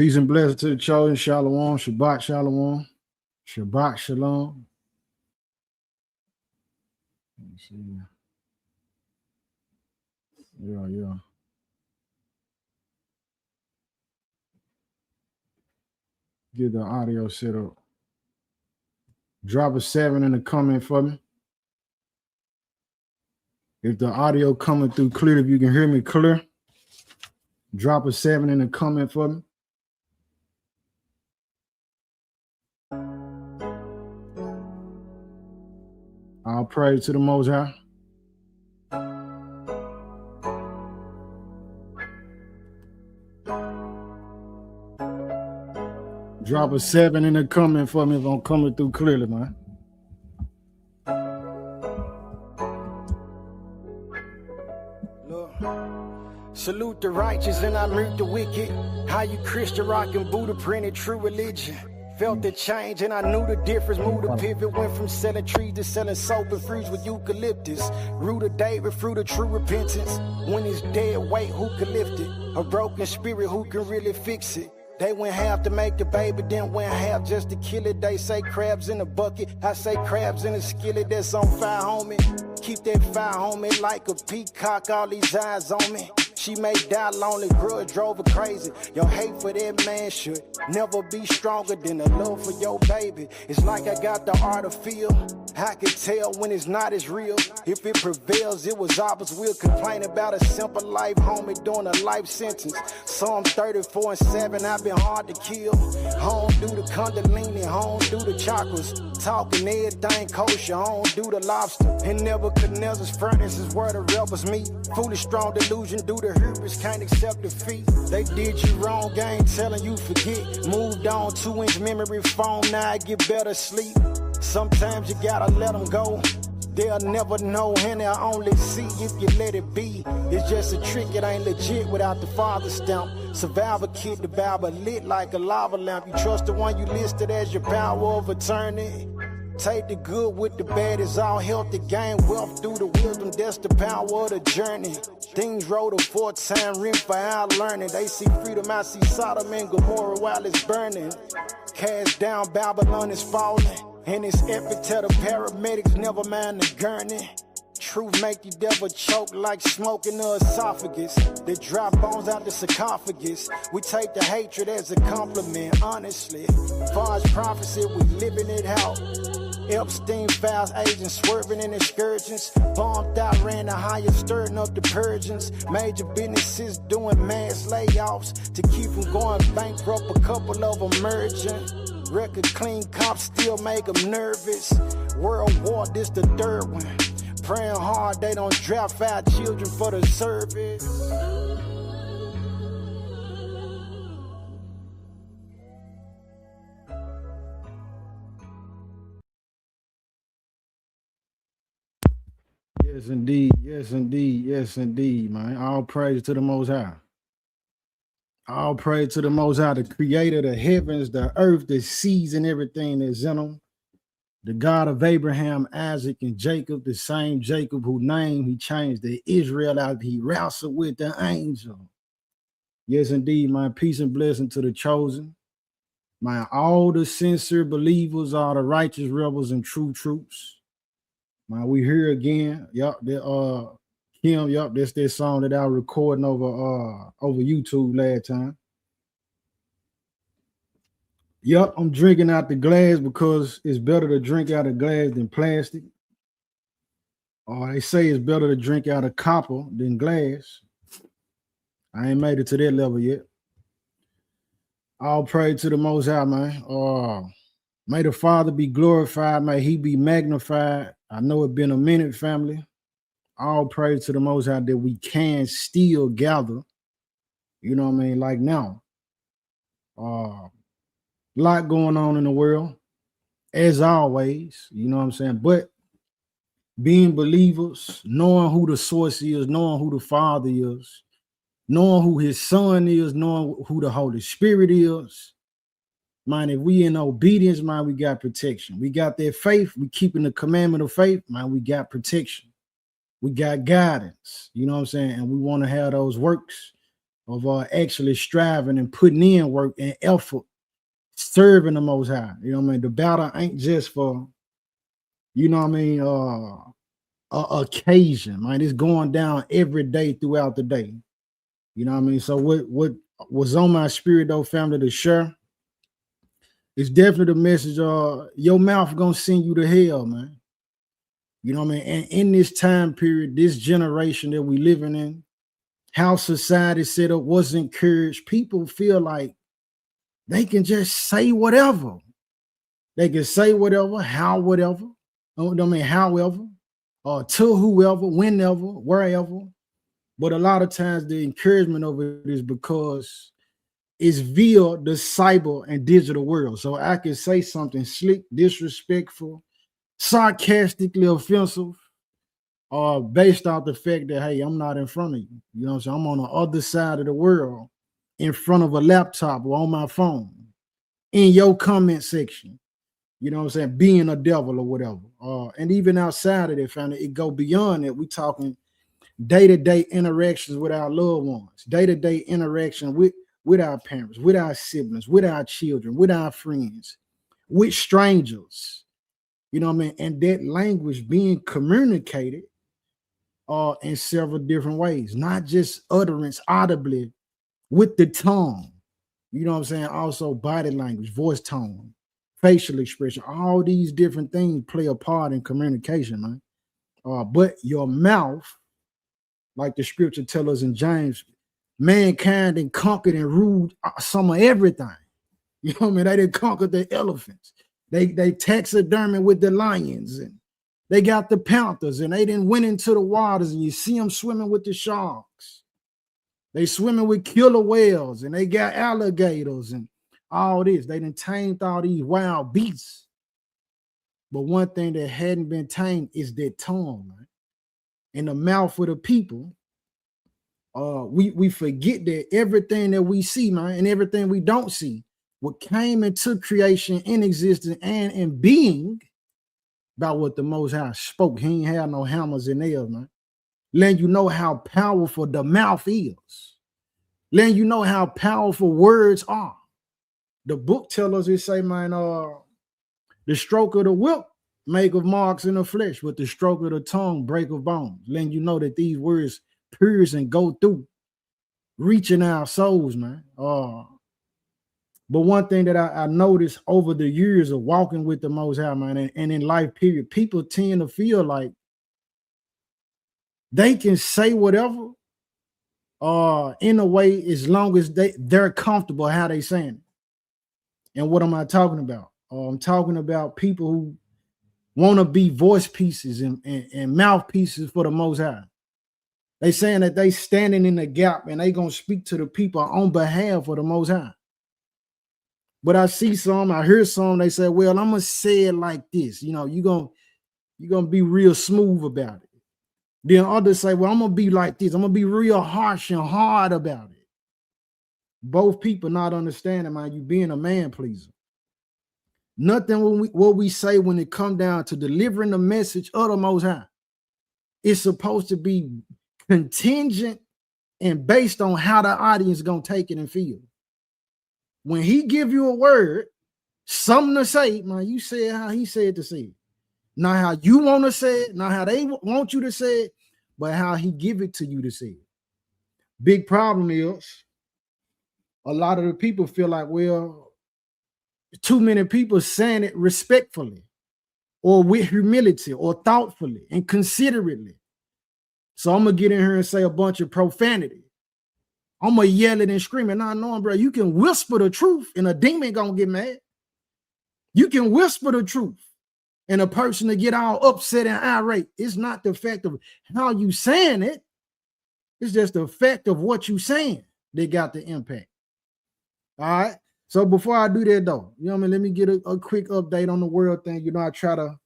Peace and blessings to the chosen. Shalom, Shabbat Shalom, Shabbat Shalom. Let me see. Yeah. Get the audio set up. Drop a 7 in the comment for me. If the audio coming through clear, if you can hear me clear, drop a 7 in the comment for me. All praise to the Most High. Drop a 7 in the comment for me if I'm coming through clearly, man. Look, salute the righteous and I mute the wicked. How you Christian rockin' Buddha printed true religion. Felt the change and I knew the difference. Moved the pivot, went from selling trees to selling soap and fruits with eucalyptus. Root of David, fruit of true repentance. When it's dead weight, who can lift it? A broken spirit, who can really fix it? They went half to make the baby, then went half just to kill it. They say crabs in a bucket, I say crabs in a skillet. That's on fire, homie. Keep that fire, homie, like a peacock, all these eyes on me. She may die lonely, grudge drove her crazy. Your hate for that man should never be stronger than the love for your baby. It's like I got the art of feel. I can tell when it's not as real. If it prevails, it was opposite. We'll complain about a simple life, homie, doing a life sentence. Psalm 34:7, I've been hard to kill. Home do the kundalini, home do the chakras. Talking everything kosher, home do the lobster. And Nebuchadnezzar's furnace is where the rebels meet. Foolish, strong delusion, do the hubris, can't accept defeat. They did you wrong, game telling you forget. Moved on, 2-inch memory foam, now I get better sleep. Sometimes you gotta let them go. They'll never know and they'll only see if you let it be. It's just a trick, it ain't legit without the father stamp. Survivor kid, the Bible lit like a lava lamp. You trust the one you listed as your power of attorney. Take the good with the bad, it's all healthy. Gain wealth through the wisdom, that's the power of the journey. Things roll a 4-time rim for our learning. They see freedom, I see Sodom and Gomorrah while it's burning. Cast down, Babylon is falling. And it's epic, tell the paramedics, never mind the gurney. Truth make the devil choke like smoke in the esophagus. They drop bones out the sarcophagus. We take the hatred as a compliment, honestly. Far as prophecy, we living it out. Epstein files, agents swerving in excursions. Bombed out, ran the higher, stirring up the purgings. Major businesses doing mass layoffs to keep from going bankrupt, a couple of them merging. Record clean, cops still make them nervous. World War, this the third one. Praying hard they don't draft our children for the service. Yes, indeed. Yes, indeed. Yes, indeed, man. All praise to the Most High. All praise to the Most High, the creator of the heavens, the earth, the seas, and everything that's in them. The God of Abraham, Isaac, and Jacob, the same Jacob whose name he changed to Israel out he wrestled with the angel. Yes, indeed, my peace and blessing to the chosen. My all the sincere believers, all the righteous rebels and true troops. My we here again. Yup, Kim, yup, that's that song that I was recording over YouTube last time. Yup, I'm drinking out the glass because it's better to drink out of glass than plastic. Or they say it's better to drink out of copper than glass. I ain't made it to that level yet. All praise to the Most High, man. May the Father be glorified. May he be magnified. I know it's been a minute, family. All praise to the Most High that we can still gather. You know what I mean? Like now. Lot going on in the world, as always, you know what I'm saying? But being believers, knowing who the source is, knowing who the Father is, knowing who his Son is, knowing who the Holy Spirit is. Man, if we in obedience, man, we got protection. We got that faith. We keeping the commandment of faith, man, we got protection. We got guidance, you know what I'm saying? And we want to have those works of actually striving and putting in work and effort, serving the Most High. You know what I mean? The battle ain't just for, you know what I mean, occasion, man. It's going down every day throughout the day. You know what I mean? So what was on my spirit though, family, to share? It's definitely the message. Your mouth gonna send you to hell, man. You know what I mean? And in this time period, this generation that we living in, how society set up was encouraged. People feel like they can just say whatever. They can say whatever, how whatever. I mean, however, to whoever, whenever, wherever. But a lot of times the encouragement of it is because it's via the cyber and digital world. So I can say something slick, disrespectful, sarcastically offensive, based off the fact that, hey, I'm not in front of you. You know what I'm saying? I'm on the other side of the world in front of a laptop or on my phone in your comment section. You know what I'm saying? Being a devil or whatever. And even outside of that, family, it go beyond that. We talking day-to-day interactions with our loved ones, day-to-day interaction with our parents, with our siblings, with our children, with our friends, with strangers. You know what I mean? And that language being communicated in several different ways, not just utterance audibly with the tongue. You know what I'm saying? Also body language, voice tone, facial expression, all these different things play a part in communication, man. But your mouth, like the scripture tells us in James, mankind and conquered and ruled some of everything. You know what I mean? They didn't conquer the elephants. They taxidermy with the lions, and they got the panthers, and they didn't went into the waters, and you see them swimming with the sharks. They swimming with killer whales, and they got alligators and all this. They done tamed all these wild beasts. But one thing that hadn't been tamed is their tongue, man. In the mouth of the people, we forget that everything that we see, man, and everything we don't see, what came into creation in existence and in being about what the Most High spoke. He ain't had no hammers and nails, man. Letting you know how powerful the mouth is. Letting you know how powerful words are. The book tells us, it say, man, the stroke of the whip make of marks in the flesh, but the stroke of the tongue break of bones. Letting you know that these words pierce and go through, reaching our souls, man. But one thing that I noticed over the years of walking with the Most High, man, and in life period, people tend to feel like they can say whatever in a way as long as they're comfortable how they saying it. And what am I talking about? I'm talking about people who want to be voice pieces and mouthpieces for the Most High. They saying that they standing in the gap and they gonna speak to the people on behalf of the Most High. But I see some, I hear some, they say, well, I'm gonna say it like this. You know, you're gonna be real smooth about it. Then others say, well, I'm gonna be like this. I'm gonna be real harsh and hard about it. Both people not understanding, man, you being a man pleaser. Nothing what we say when it come down to delivering the message of the Most High. It's supposed to be contingent and based on how the audience is gonna take it and feel. When he give you a word, something to say, man, you say it how he said to say it. Not how you want to say it, not how they want you to say it, but how he give it to you to say it. Big problem is a lot of the people feel like, well, too many people saying it respectfully or with humility or thoughtfully and considerately. So I'm going to get in here and say a bunch of profanity. I'm going to yell it and scream it. Not knowing, bro, you can whisper the truth and a demon going to get mad. You can whisper the truth and a person to get all upset and irate. It's not the fact of how you saying it. It's just the fact of what you saying that got the impact. All right. So before I do that, though, you know what I mean? Let me get a quick update on the world thing. You know, I try to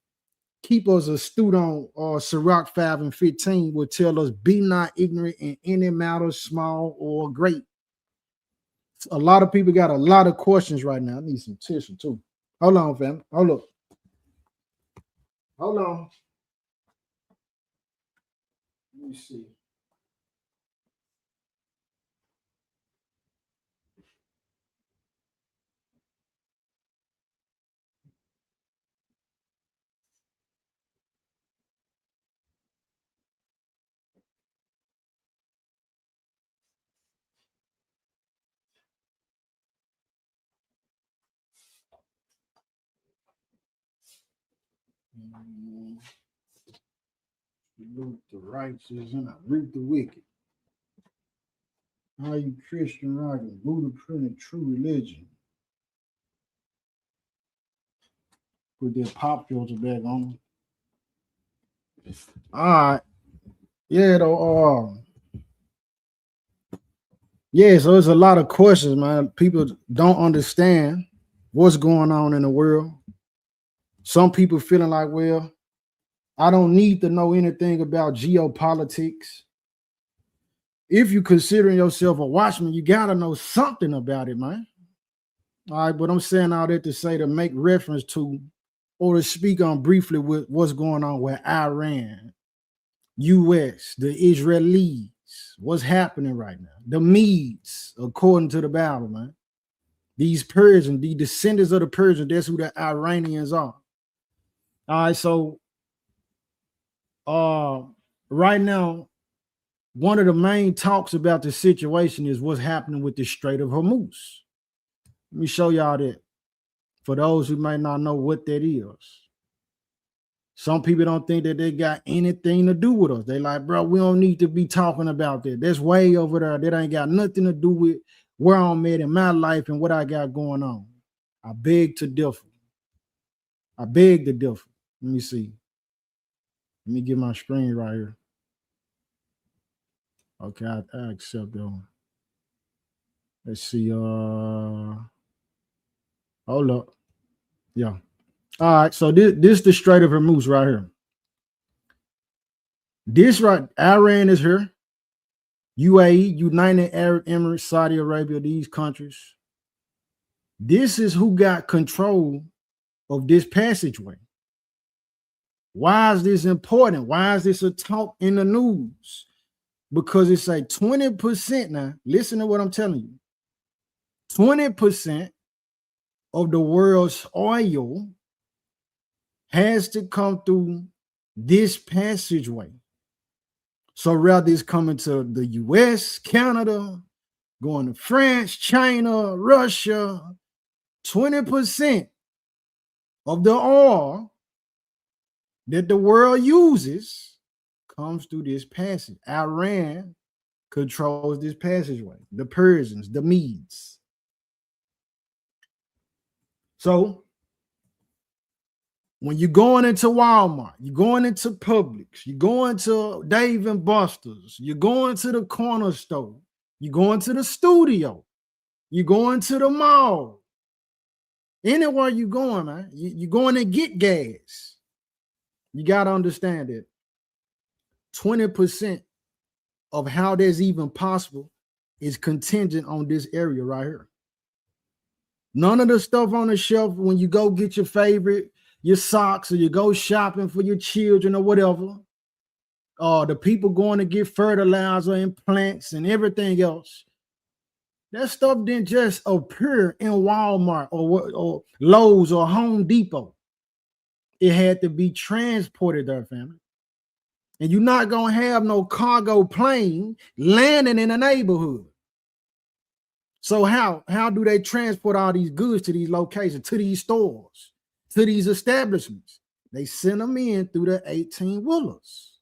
keep us astute on Sirach 5 and 15 will tell us, be not ignorant in any matter, small or great. A lot of people got a lot of questions right now. I need some tissue too. Hold on, fam. Hold up. Hold on. Let me see. Salute the righteous and I reap the wicked. How you Christian rocking, Buddha printed true religion. Put that pop filter back on. All right. Yeah, though. Yeah, so there's a lot of questions, man. People don't understand what's going on in the world. Some people feeling like, well, I don't need to know anything about geopolitics. If you considering yourself a watchman, you gotta know something about it, man. All right, but I'm saying all that to say to make reference to or to speak on briefly with what's going on with Iran, US, the Israelis, what's happening right now, the Medes, according to the Bible, man. These Persians, the descendants of the Persians, that's who the Iranians are. All right, so right now, one of the main talks about the situation is what's happening with the Strait of Hormuz. Let me show y'all that for those who might not know what that is. Some people don't think that they got anything to do with us. They like, bro, we don't need to be talking about that. That's way over there. That ain't got nothing to do with where I'm at in my life and what I got going on. I beg to differ. I beg to differ. Let me see. Let me get my screen right here. Okay, I accept that one. Let's see. Hold up. Yeah. All right. So this the Strait of Hormuz right here. This right, Iran is here. UAE, United Arab Emirates, Saudi Arabia, these countries. This is who got control of this passageway. Why is this important? Why is this a talk in the news? Because it's like 20% now. Listen to what I'm telling you. 20% of the world's oil has to come through this passageway. So rather it's coming to the US, Canada, going to France, China, Russia, 20% of the oil that the world uses comes through this passage. Iran controls this passageway. The Persians, the Medes. So when you're going into Walmart, you're going into Publix, you're going to Dave and Buster's, you're going to the corner store, you're going to the studio, you're going to the mall. Anywhere you're going, man, you're going to get gas. You got to understand that 20% of how that's even possible is contingent on this area right here. None of the stuff on the shelf when you go get your favorite, your socks, or you go shopping for your children or whatever, the people going to get fertilizer and plants and everything else, that stuff didn't just appear in Walmart or Lowe's or Home Depot. It had to be transported there, family. And you're not going to have no cargo plane landing in a neighborhood. So how do they transport all these goods to these locations, to these stores, to these establishments? They send them in through the 18-wheelers,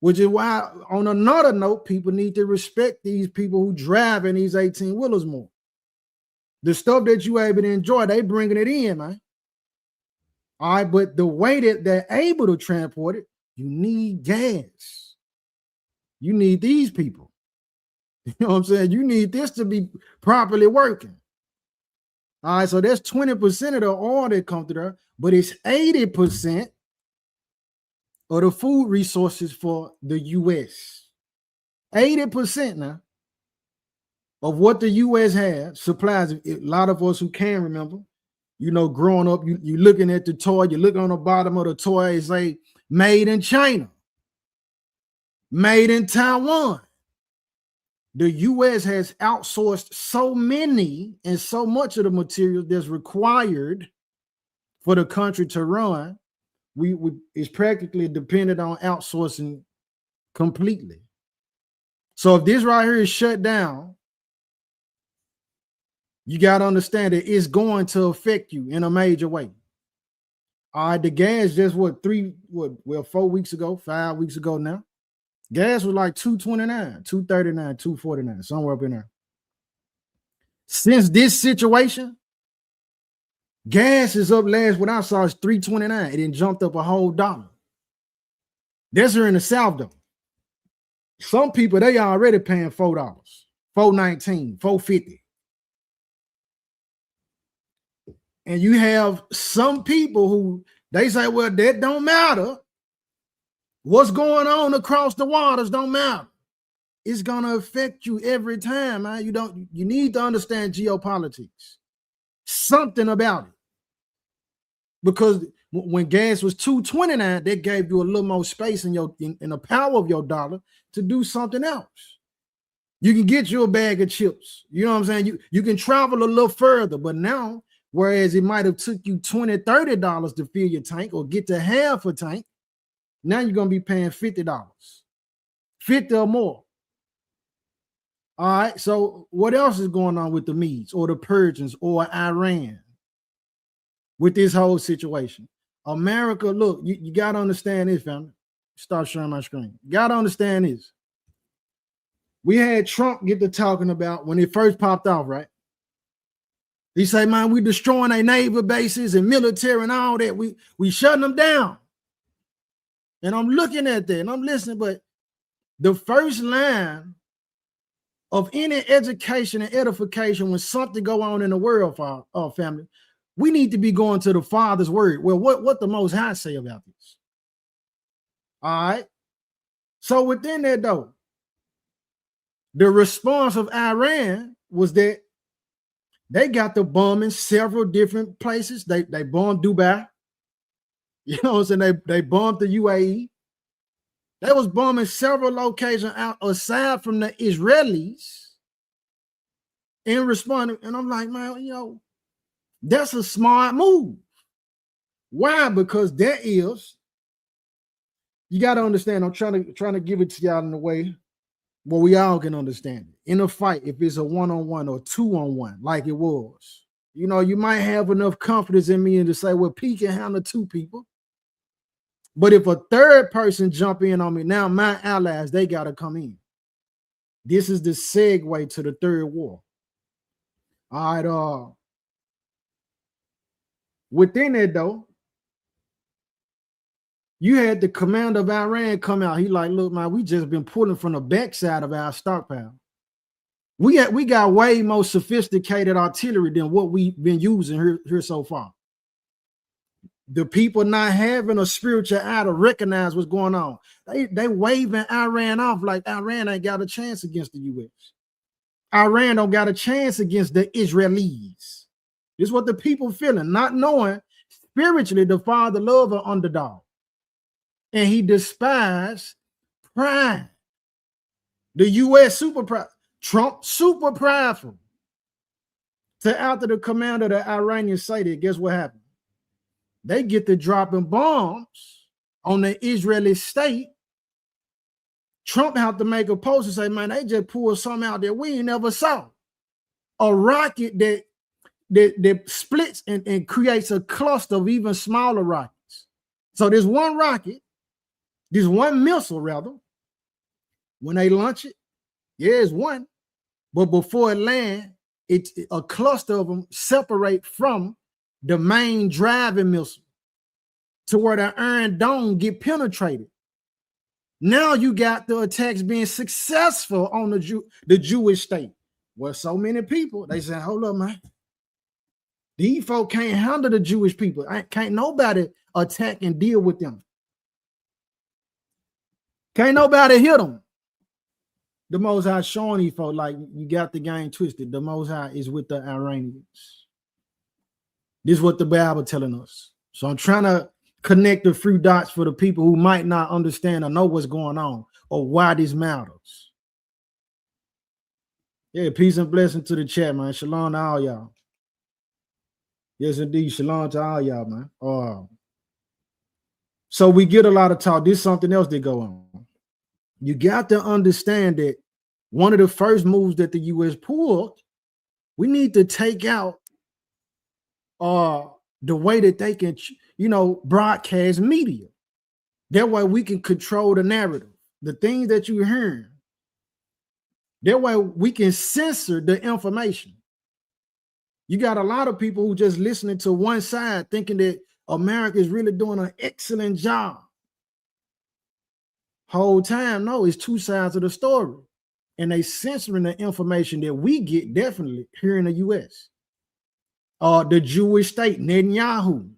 which is why, on another note, people need to respect these people who drive in these 18-wheelers more. The stuff that you able to enjoy, they bringing it in, man. All right, but the way that they're able to transport it, you need gas. You need these people. You know what I'm saying? You need this to be properly working. All right, so that's 20% of the oil that comes through there, but it's 80% of the food resources for the U.S. 80% now of what the U.S. has supplies. A lot of us who can remember, you know, growing up, you looking at the toy, you look on the bottom of the toy, it's like made in China, made in Taiwan. The U.S. has outsourced so many and so much of the material that's required for the country to run. It's practically dependent on outsourcing completely. So if this right here is shut down, you got to understand that it's going to affect you in a major way. All right, the gas just 4 weeks ago, 5 weeks ago now. Gas was like $2.29, $2.39, $2.49, somewhere up in there. Since this situation, gas is up. Last what I saw is $3.29. It didn't jumped up a whole dollar. That's here in the South though. Some people they already paying $4, $4.19, $4.50. And you have some people who they say, well, that don't matter. What's going on across the waters don't matter. It's gonna affect you every time, man. You need to understand geopolitics. Something about it. Because when gas was $2.29, that gave you a little more space in the power of your dollar to do something else. You can get you a bag of chips. You know what I'm saying? You can travel a little further, but now, whereas it might have took you $20, $30 to fill your tank or get to half a tank, now you're gonna be paying $50, 50 or more. All right. So what else is going on with the Medes or the Persians or Iran with this whole situation? America, look, you got to understand this, family. Start sharing my screen. You got to understand this. We had Trump get to talking about when it first popped off, right? He said, man, we destroying our naval bases and military and all that. We shutting them down. And I'm looking at that and I'm listening, but the first line of any education and edification when something go on in the world for our family, we need to be going to the Father's word. Well, what the Most High say about this? All right. So within that though, the response of Iran was that they got the bomb in several different places. They bombed Dubai. You know what I'm saying? They bombed the UAE. They was bombing several locations out aside from the Israelis in responding. And I'm like, man, that's a smart move. Why? Because that is, you got to understand, I'm trying to give it to y'all in a way where we all can understand it. In a fight, if it's a one-on-one or two-on-one, like it was, you might have enough confidence in me and to say, well, P can handle two people. But if a third person jump in on me, now my allies, they got to come in. This is the segue to the third war. All right. Within it, though, you had the commander of Iran come out. He like, look, man, we just been pulling from the backside of our stockpile. We got way more sophisticated artillery than what we've been using here so far. The people not having a spiritual eye to recognize what's going on. They waving Iran off like Iran ain't got a chance against the U.S. Iran don't got a chance against the Israelis. This is what the people feeling, not knowing spiritually the Father love an underdog. And he despised pride. The U.S. super pride. Trump super prideful. So after the commander of the Iranians say that, guess what happened? They get to dropping bombs on the Israeli state. Trump have to make a post and say, man, they just pulled something out that we ain't never saw. A rocket that splits and creates a cluster of even smaller rockets. So there's one rocket, there's one missile rather. When they launch it, yeah, it's one. But before it lands, it's a cluster of them separate from the main driving missile to where the Iron Dome get penetrated. Now you got the attacks being successful on the Jewish state. Well, so many people, they say, hold up, man. These folk can't handle the Jewish people. Can't nobody attack and deal with them. Can't nobody hit them. The Most High showing these folk like you got the game twisted. The Most High is with the Iranians. This is what the Bible telling us. So I'm trying to connect the few dots for the people who might not understand or know what's going on or why this matters. Yeah, peace and blessing to the chat, man. Shalom to all y'all. Yes, indeed. Shalom to all y'all, man. So we get a lot of talk. This is something else that go on. You got to understand that one of the first moves that the U.S. pulled, we need to take out the way that they can, broadcast media. That way we can control the narrative, the things that you're hearing. That way we can censor the information. You got a lot of people who just listening to one side thinking that America is really doing an excellent job. Whole time, no, it's two sides of the story. And they censoring the information that we get definitely here in the U.S. The Jewish state, Netanyahu,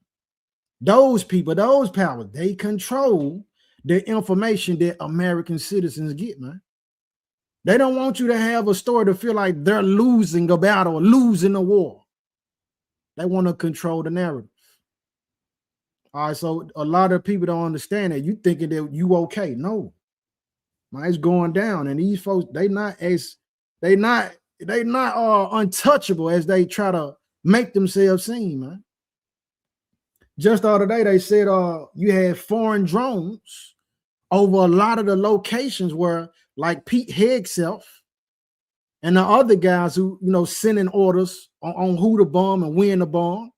those people, those powers, they control the information that American citizens get, man. They don't want you to have a story to feel like they're losing a battle or losing a war. They want to control the narrative. All right, so a lot of people don't understand that. You thinking that you okay. No. Man, it's going down. And these folks, they not untouchable as they try to make themselves seem, man. Just the other day, they said you had foreign drones over a lot of the locations where, like Pete Hegseth and the other guys who, sending orders on who to bomb and when to bomb.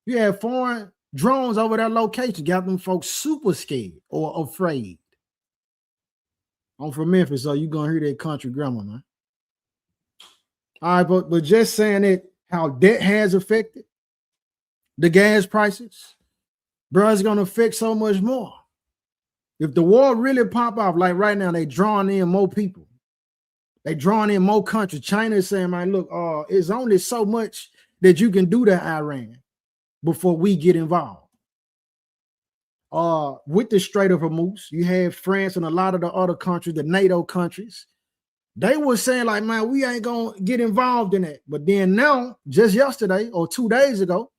You had foreign drones over that location, got them folks super scared or afraid. I'm from Memphis, so you're going to hear that country grammar, man. All right, but just saying that how debt has affected the gas prices, bro, it's going to affect so much more. If the war really pop off, like right now, they drawing in more people. They drawing in more countries. China is saying, man, look, it's only so much that you can do to Iran before we get involved. With the Strait of Hormuz, you have France and a lot of the other countries, the NATO countries. They were saying like, man, we ain't going to get involved in it. But then now, just yesterday or 2 days ago,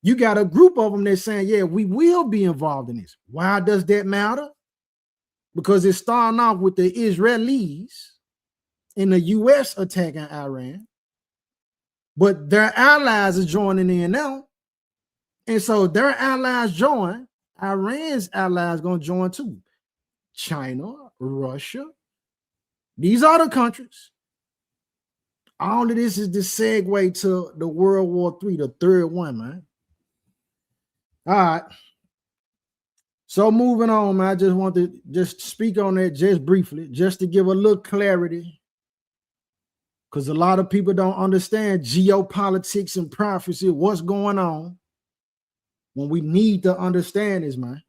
you got a group of them that's saying, yeah, we will be involved in this. Why does that matter? Because it's starting off with the Israelis and the U.S. attacking Iran. But their allies are joining in now. And so their allies join, Iran's allies going to join too. China, Russia, these other countries. All of this is the segue to the World War III, the third one, man. All right. So moving on, man, I just want to just speak on that just briefly, just to give a little clarity. Because a lot of people don't understand geopolitics and prophecy, what's going on. When we need to understand this, man.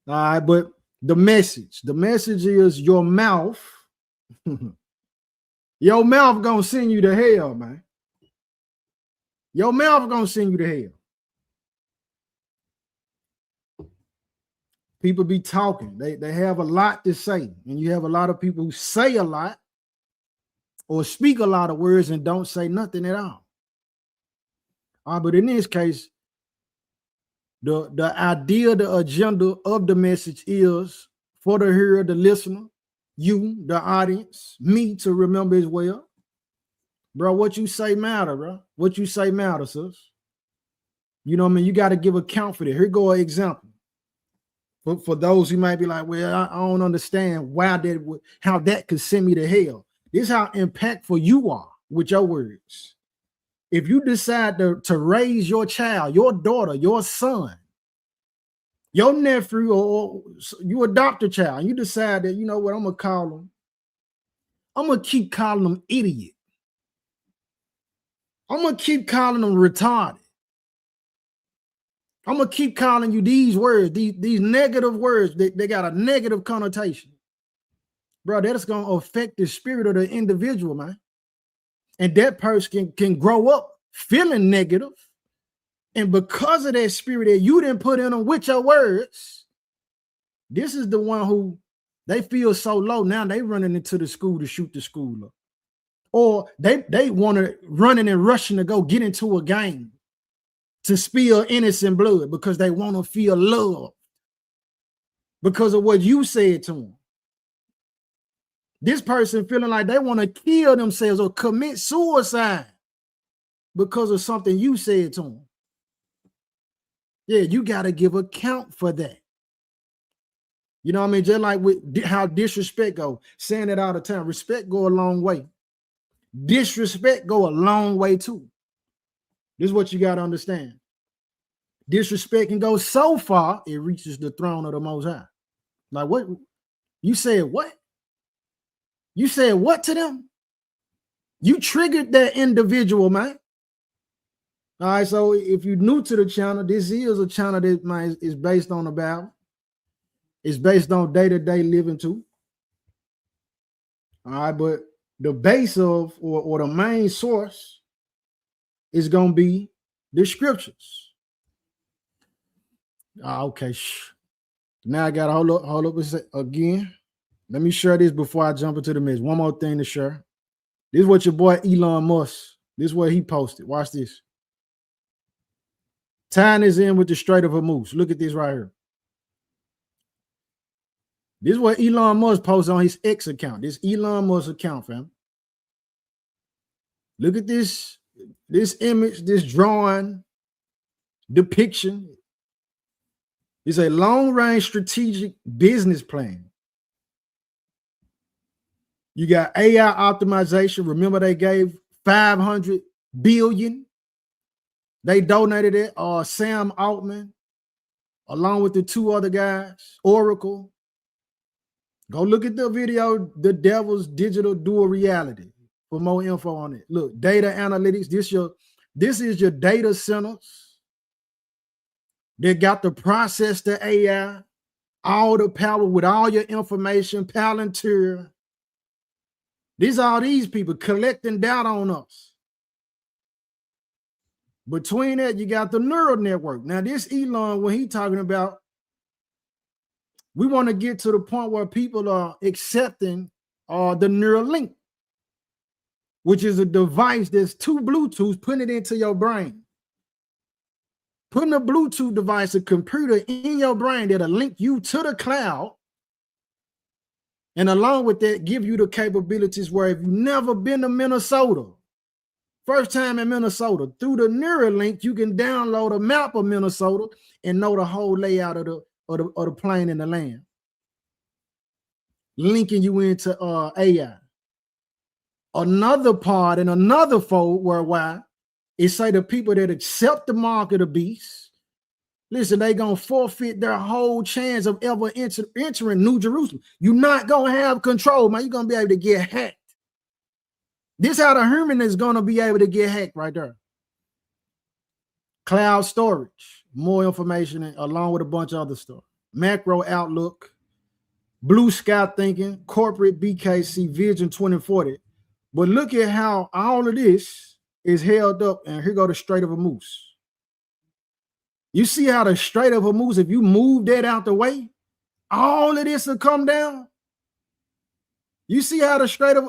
All right, but the message is your mouth. Your mouth gonna send you to hell, man. Your mouth gonna send you to hell. People be talking. They have a lot to say. And you have a lot of people who say a lot or speak a lot of words and don't say nothing at all. All right, but in this case, the idea, the agenda of the message is for the hearer, the listener, you, the audience, me to remember as well. Bro, what you say matter, bro. What you say matters, sis. You know what I mean? You got to give account for that. Here go an example. For those who might be like, well, I don't understand how that could send me to hell. This is how impactful you are with your words. If you decide to raise your child, your daughter, your son, your nephew, or you adopt a child, and you decide that, you know what, I'm going to call them. I'm going to keep calling them idiot. I'm going to keep calling them retarded. I'm going to keep calling you these words, these negative words. They got a negative connotation. Bro, that's going to affect the spirit of the individual, man. And that person can grow up feeling negative. And because of that spirit that you didn't put in them with your words, this is the one who they feel so low. Now they running into the school to shoot the school up. Or they want to running and rushing to go get into a game to spill innocent blood because they want to feel loved because of what you said to them. This person feeling like they want to kill themselves or commit suicide because of something you said to them. Yeah, you got to give account for that. You know what I mean? Just like with how disrespect go, saying it all the time. Respect go a long way. Disrespect go a long way too. This is what you got to understand. Disrespect can go so far, it reaches the throne of the Most High. Like what? You said what? You said what to them? You triggered that individual, man. All right, so if you're new to the channel, this is a channel that, man, is based on the Bible. It's based on day-to-day living too. All right, but the base of or the main source is gonna be the scriptures. Okay. Now I gotta hold up again. Let me share this before I jump into the mix. One more thing to share. This is what your boy Elon Musk. This is what he posted. Watch this. Tying this in with the Strait of Hormuz. Look at this right here. This is what Elon Musk posted on his X account. This Elon Musk account, fam. Look at this image, this drawing, depiction. It's a long-range strategic business plan. You got AI optimization. Remember, they gave 500 billion. They donated it. Sam Altman, along with the two other guys, Oracle. Go look at the video, The Devil's Digital Dual Reality, for more info on it. Look, data analytics. This is your data centers. They got the process, the AI, all the power with all your information, Palantir. These are these people collecting data on us. Between that, you got the neural network. Now, this Elon, when he talking about, we want to get to the point where people are accepting the Neuralink, which is a device that's two Bluetooths, putting it into your brain. Putting a Bluetooth device, a computer in your brain that'll link you to the cloud. And along with that, give you the capabilities where if you've never been to Minnesota, first time in Minnesota, through the Neuralink, you can download a map of Minnesota and know the whole layout of the plane and the land. Linking you into AI. Another part and another fold worldwide is say the people that accept the mark of the beast, listen, they gonna forfeit their whole chance of ever entering New Jerusalem. You're not gonna have control, man. You're gonna be able to get hacked. This how the human is gonna be able to get hacked right there. Cloud storage, more information along with a bunch of other stuff. Macro outlook, blue sky thinking, corporate BKC Vision 2040. But look at how all of this is held up, and here go the Strait of Hormuz. You see how the Strait of Hormuz, if you move that out the way, all of this will come down. You see how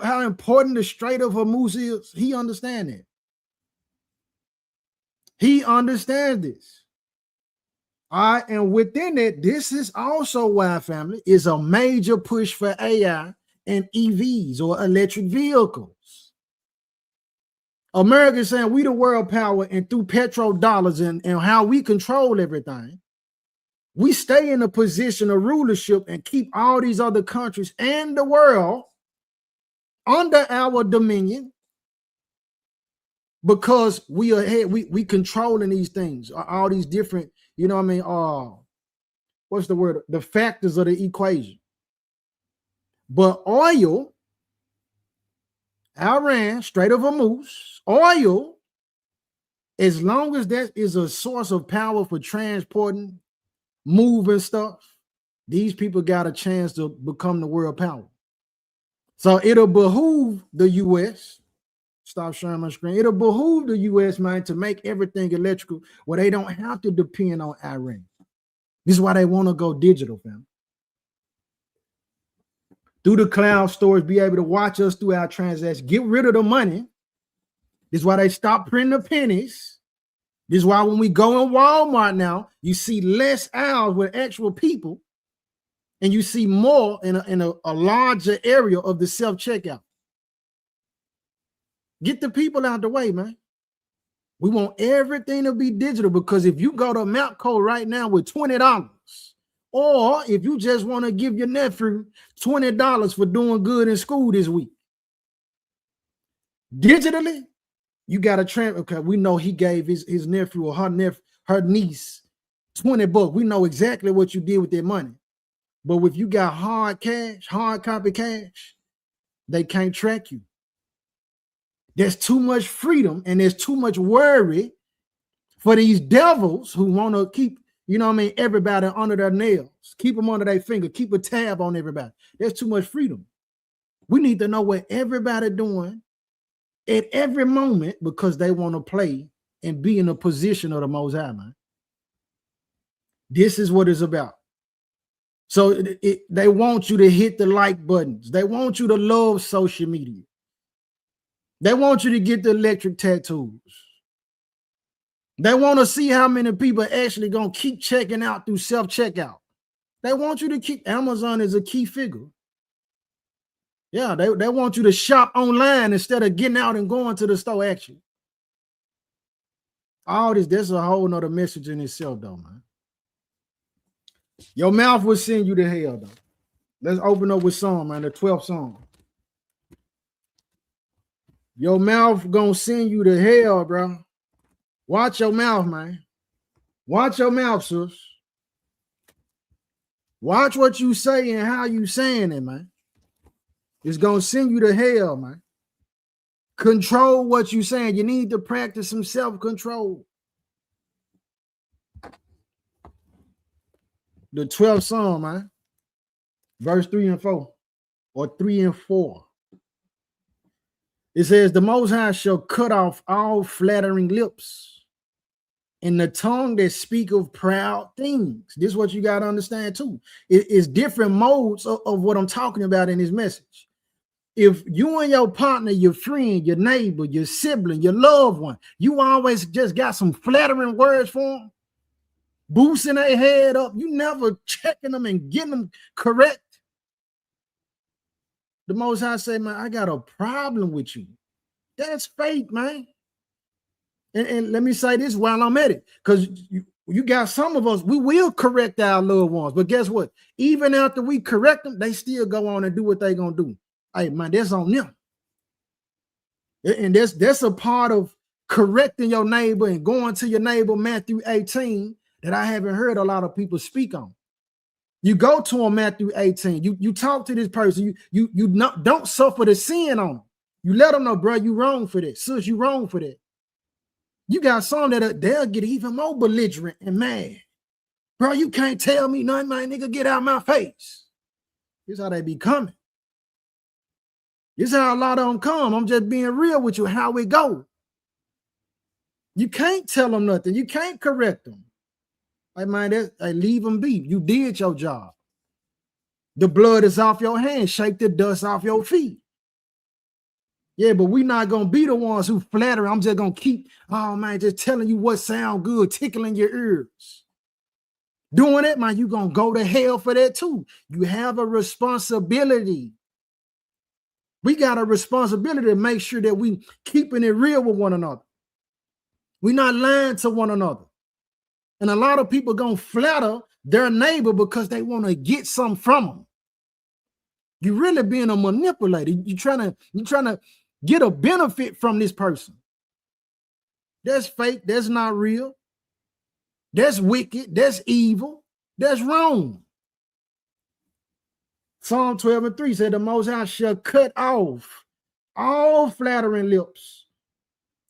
how important the Strait of Hormuz is? He understands it. He understands this. All right, and within it, this is also why, family, is a major push for AI and EVs or electric vehicles. America is saying we the world power, and through petrodollars and how we control everything, we stay in a position of rulership and keep all these other countries and the world under our dominion because we are ahead, we controlling these things, all these different, you know what I mean? What's the word? The factors of the equation. But oil, Iran, Strait of Hormuz, oil, as long as that is a source of power for transporting, moving stuff, these people got a chance to become the world power. So it'll behoove the U.S. Stop sharing my screen. It'll behoove the U.S., man, to make everything electrical where they don't have to depend on Iran. This is why they want to go digital, fam. Through the cloud storage, be able to watch us through our transactions, get rid of the money. This is why they stop printing the pennies. This is why when we go in Walmart now, you see less aisles with actual people, and you see more in a larger area of the self-checkout. Get the people out the way, man. We want everything to be digital, because if you go to Mapco right now with $20, or if you just want to give your nephew $20 for doing good in school this week, digitally, you got to transfer. Okay, we know he gave his nephew or her niece $20. We know exactly what you did with that money. But if you got hard cash, hard copy cash, they can't track you. There's too much freedom and there's too much worry for these devils who want to keep, everybody under their nails, keep them under their finger, keep a tab on everybody. There's too much freedom. We need to know what everybody doing at every moment because they want to play and be in a position of the Most High, man. This is what it's about. So they want you to hit the like buttons. They want you to love social media. They want you to get the electric tattoos. They want to see how many people actually going to keep checking out through self-checkout. They want you to keep, Amazon is a key figure. Yeah, they want you to shop online instead of getting out and going to the store actually. All this, there's a whole nother message in itself though, man. Your mouth will send you to hell though. Let's open up with Psalm, man, the 12th Psalm. Your mouth gonna send you to hell, bro. Watch your mouth, man. Watch your mouth, sis. Watch what you say and how you saying it, man. It's gonna send you to hell, man. Control what you saying. You need to practice some self-control. The 12th Psalm, man. Verse 3 and 4. Or 3 and 4. It says, the Most High shall cut off all flattering lips and the tongue that speak of proud things. This is what you got to understand too. It's different modes of what I'm talking about in this message. If you and your partner, your friend, your neighbor, your sibling, your loved one, you always just got some flattering words for them, boosting their head up, you never checking them and getting them correct. The Most High say, man, I got a problem with you. That's fake, man. And let me say this while I'm at it, because you got some of us, we will correct our loved ones, but guess what? Even after we correct them, they still go on and do what they gonna do. Hey, man, that's on them. And that's a part of correcting your neighbor and going to your neighbor, Matthew 18, that I haven't heard a lot of people speak on. You go to him, Matthew 18. You talk to this person. You don't suffer the sin on them. You let them know, bro, you wrong for that. Sis, you wrong for that. You got some that they'll get even more belligerent and mad. Bro, you can't tell me nothing, my nigga. Get out of my face. This is how they be coming. This is how a lot of them come. I'm just being real with you, how we go. You can't tell them nothing. You can't correct them. Hey, man, leave them be. You did your job. The blood is off your hands. Shake the dust off your feet. Yeah, but we're not going to be the ones who flatter. I'm just going to keep, oh, man, just telling you what sound good, tickling your ears. Doing it, man, you're going to go to hell for that too. You have a responsibility. We got a responsibility to make sure that we keeping it real with one another. We're not lying to one another. And a lot of people gonna flatter their neighbor because they want to get something from them. You're really being a manipulator. You're trying to get a benefit from this person. That's fake. That's not real. That's wicked. That's evil. That's wrong. Psalm 12 and 3 said, the Most High shall cut off all flattering lips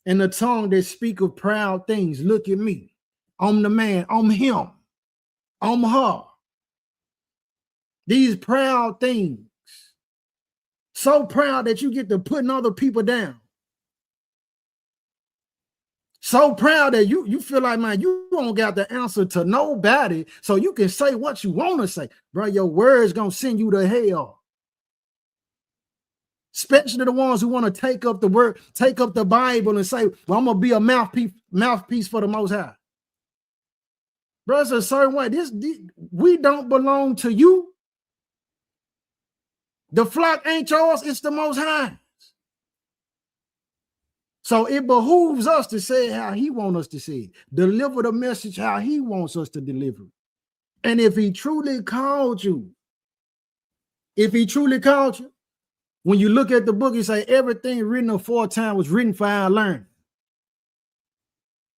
and the tongue that speak of proud things. Look at me. I'm the man. I'm him. I'm her. These proud things. So proud that you get to putting other people down. So proud that you feel like, man, you don't got the answer to nobody, so you can say what you want to say. Bro, your words going to send you to hell. Especially the ones who want to take up the word, take up the Bible and say, well, I'm going to be a mouthpiece for the Most High. Bro, it's a certain way. We don't belong to you. The flock ain't yours, it's the Most High. So it behooves us to say how he wants us to say it. Deliver the message how he wants us to deliver it. And if he truly called you, when you look at the book, he say everything written aforetime was written for our learning.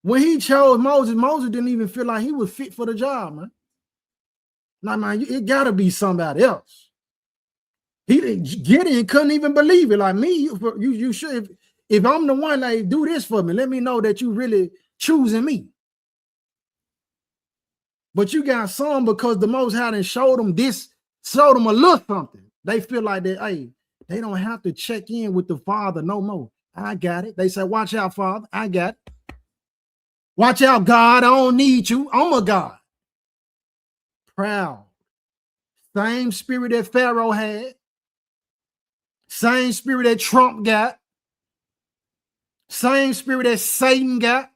When he chose Moses, Moses didn't even feel like he was fit for the job, man. Like, man, it gotta be somebody else. Gideon couldn't even believe it. Like me, you should. If I'm the one, like, do this for me, let me know that you really choosing me. But you got some because the Most High showed them this, showed them a little something. They feel like that, hey, they don't have to check in with the Father no more. I got it. They say, watch out, Father. I got it. Watch out, God. I don't need you. I'm a God. Proud. Same spirit that Pharaoh had. Same spirit that Trump got. Same spirit that Satan got.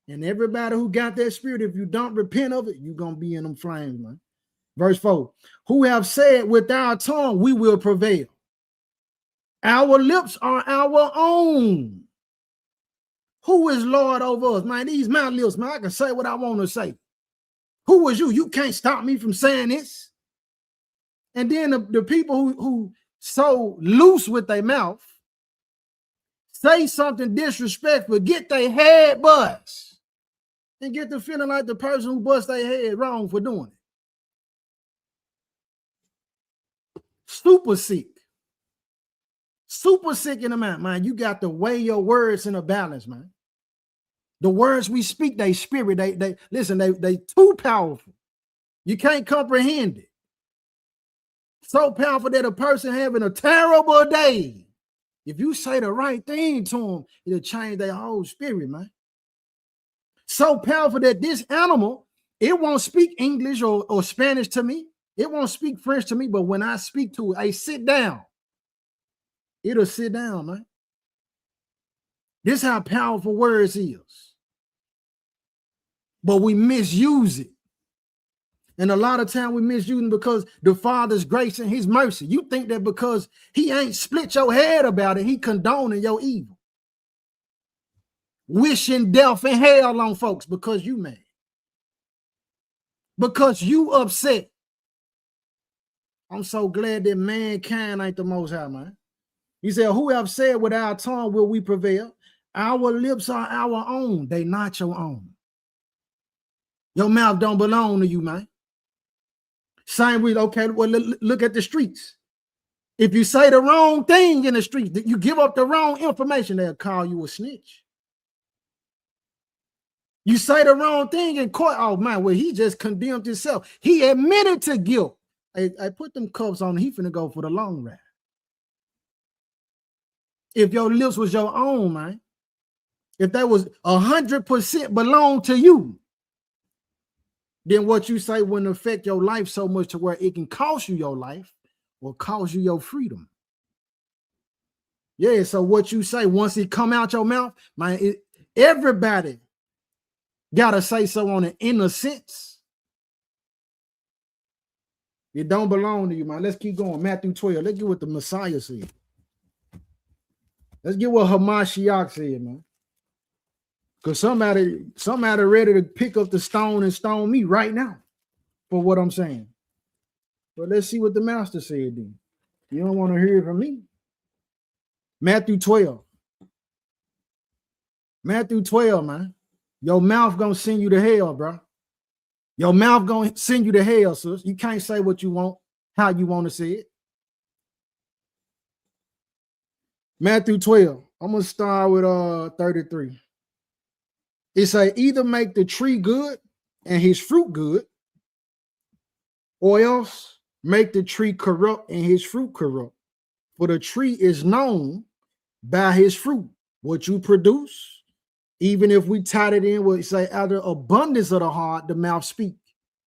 And everybody who got that spirit, if you don't repent of it, you're going to be in them flames, man. Verse 4. Who have said with our tongue, we will prevail. Our lips are our own. Who is Lord over us? Man, these my lips, man, I can say what I want to say. Who is you? You can't stop me from saying this. And then the people who so loose with their mouth say something disrespectful, get their head bust, and get the feeling like the person who bust their head wrong for doing it. Super sick. Super sick in the mind, man. You got to weigh your words in a balance, man. The words we speak, they spirit, they listen, they too powerful. You can't comprehend it. So powerful that a person having a terrible day, if you say the right thing to them, it'll change their whole spirit, man. So powerful that this animal, it won't speak English or Spanish to me. It won't speak French to me, but when I speak to it, hey, sit down. It'll sit down, man. This is how powerful words is. But we misuse it. And a lot of time we misuse it because the Father's grace and his mercy. You think that because he ain't split your head about it, he condoning your evil. Wishing death and hell on folks because you mad. Because you upset. I'm so glad that mankind ain't the Most High, man. He said, who have said with our tongue will we prevail? Our lips are our own. They not your own. Your mouth don't belong to you, man. Same with, okay, well, look at the streets. If you say the wrong thing in the streets, you give up the wrong information, they'll call you a snitch. You say the wrong thing in court, oh man, well, he just condemned himself. He admitted to guilt. I put them cuffs on, he finna go for the long ride. If your lips was your own, man, if that was 100% belong to you, then what you say wouldn't affect your life so much to where it can cost you your life or cost you your freedom. Yeah, so what you say, once it come out your mouth, man, everybody got to say so on an inner sense. It don't belong to you, man. Let's keep going. Matthew 12. Let's get what the Messiah said. Let's get what Hamashiach said, man. Because somebody ready to pick up the stone and stone me right now for what I'm saying. But let's see what the master said then. You don't want to hear it from me. Matthew 12. Matthew 12, man. Your mouth gonna send you to hell, bro. Your mouth gonna send you to hell, sis. You can't say what you want, how you want to say it. Matthew 12. I'm going to start with 33. It say, either make the tree good and his fruit good, or else make the tree corrupt and his fruit corrupt. For the tree is known by his fruit. What you produce, even if we tied it in, we say, out of abundance of the heart, the mouth speak.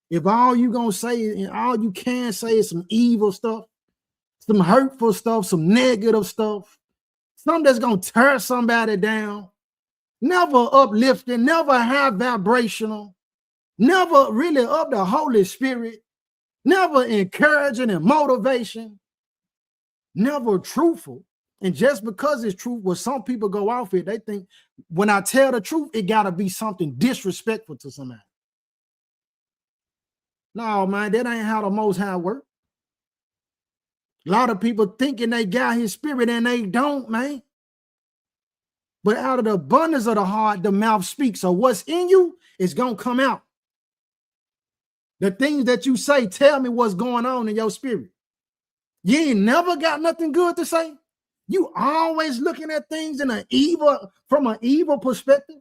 If all you gonna say and all you can say is some evil stuff, some hurtful stuff, some negative stuff, something that's gonna tear somebody down, never uplifting, never high vibrational, never really of the Holy Spirit, never encouraging and motivation, never truthful. And just because it's truth, well, some people go off it, they think when I tell the truth, it gotta be something disrespectful to somebody. No, man, that ain't how the Most High work. A lot of people thinking they got his spirit and they don't, man. But out of the abundance of the heart, the mouth speaks. So what's in you is going to come out. The things that you say, tell me what's going on in your spirit. You ain't never got nothing good to say. You always looking at things from an evil perspective.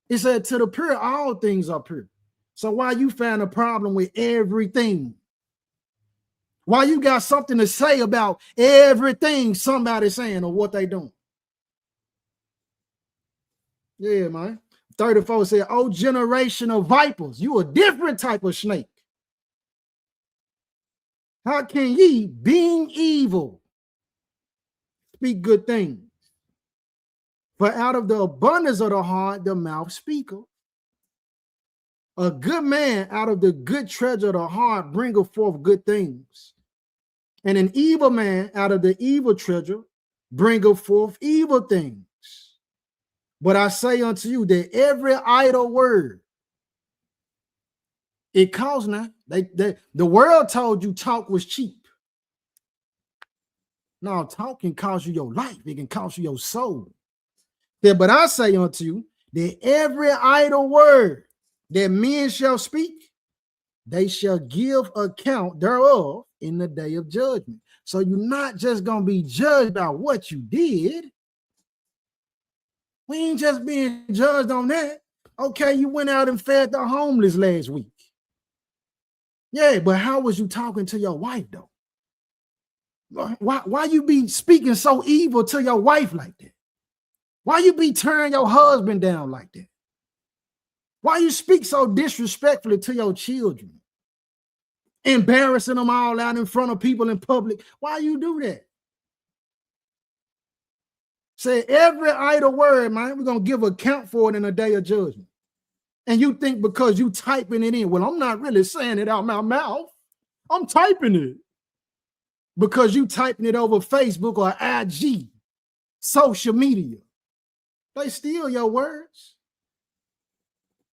It said, to the pure, all things are pure. So why you find a problem with everything? Why you got something to say about everything somebody's saying or what they doing? Yeah, man. 34 said, oh, generation of vipers, you a different type of snake. How can ye, being evil, speak good things? For out of the abundance of the heart, the mouth speaketh. A good man out of the good treasure of the heart bringeth forth good things. And an evil man out of the evil treasure bringeth forth evil things. But I say unto you that every idle word, it costs now. The world told you talk was cheap. No, talk can cost you your life. It can cost you your soul. Yeah, but I say unto you that every idle word that men shall speak, they shall give account thereof in the day of judgment. So you're not just going to be judged by what you did. We ain't just being judged on that. Okay, you went out and fed the homeless last week. Yeah, but how was you talking to your wife, though? Why you be speaking so evil to your wife like that? Why you be turning your husband down like that? Why you speak so disrespectfully to your children? Embarrassing them all out in front of people in public. Why you do that? Say every idle word, man, we're going to give account for it in a day of judgment. And you think because you typing it in, well, I'm not really saying it out my mouth. I'm typing it. Because you typing it over Facebook or IG, social media. They steal your words.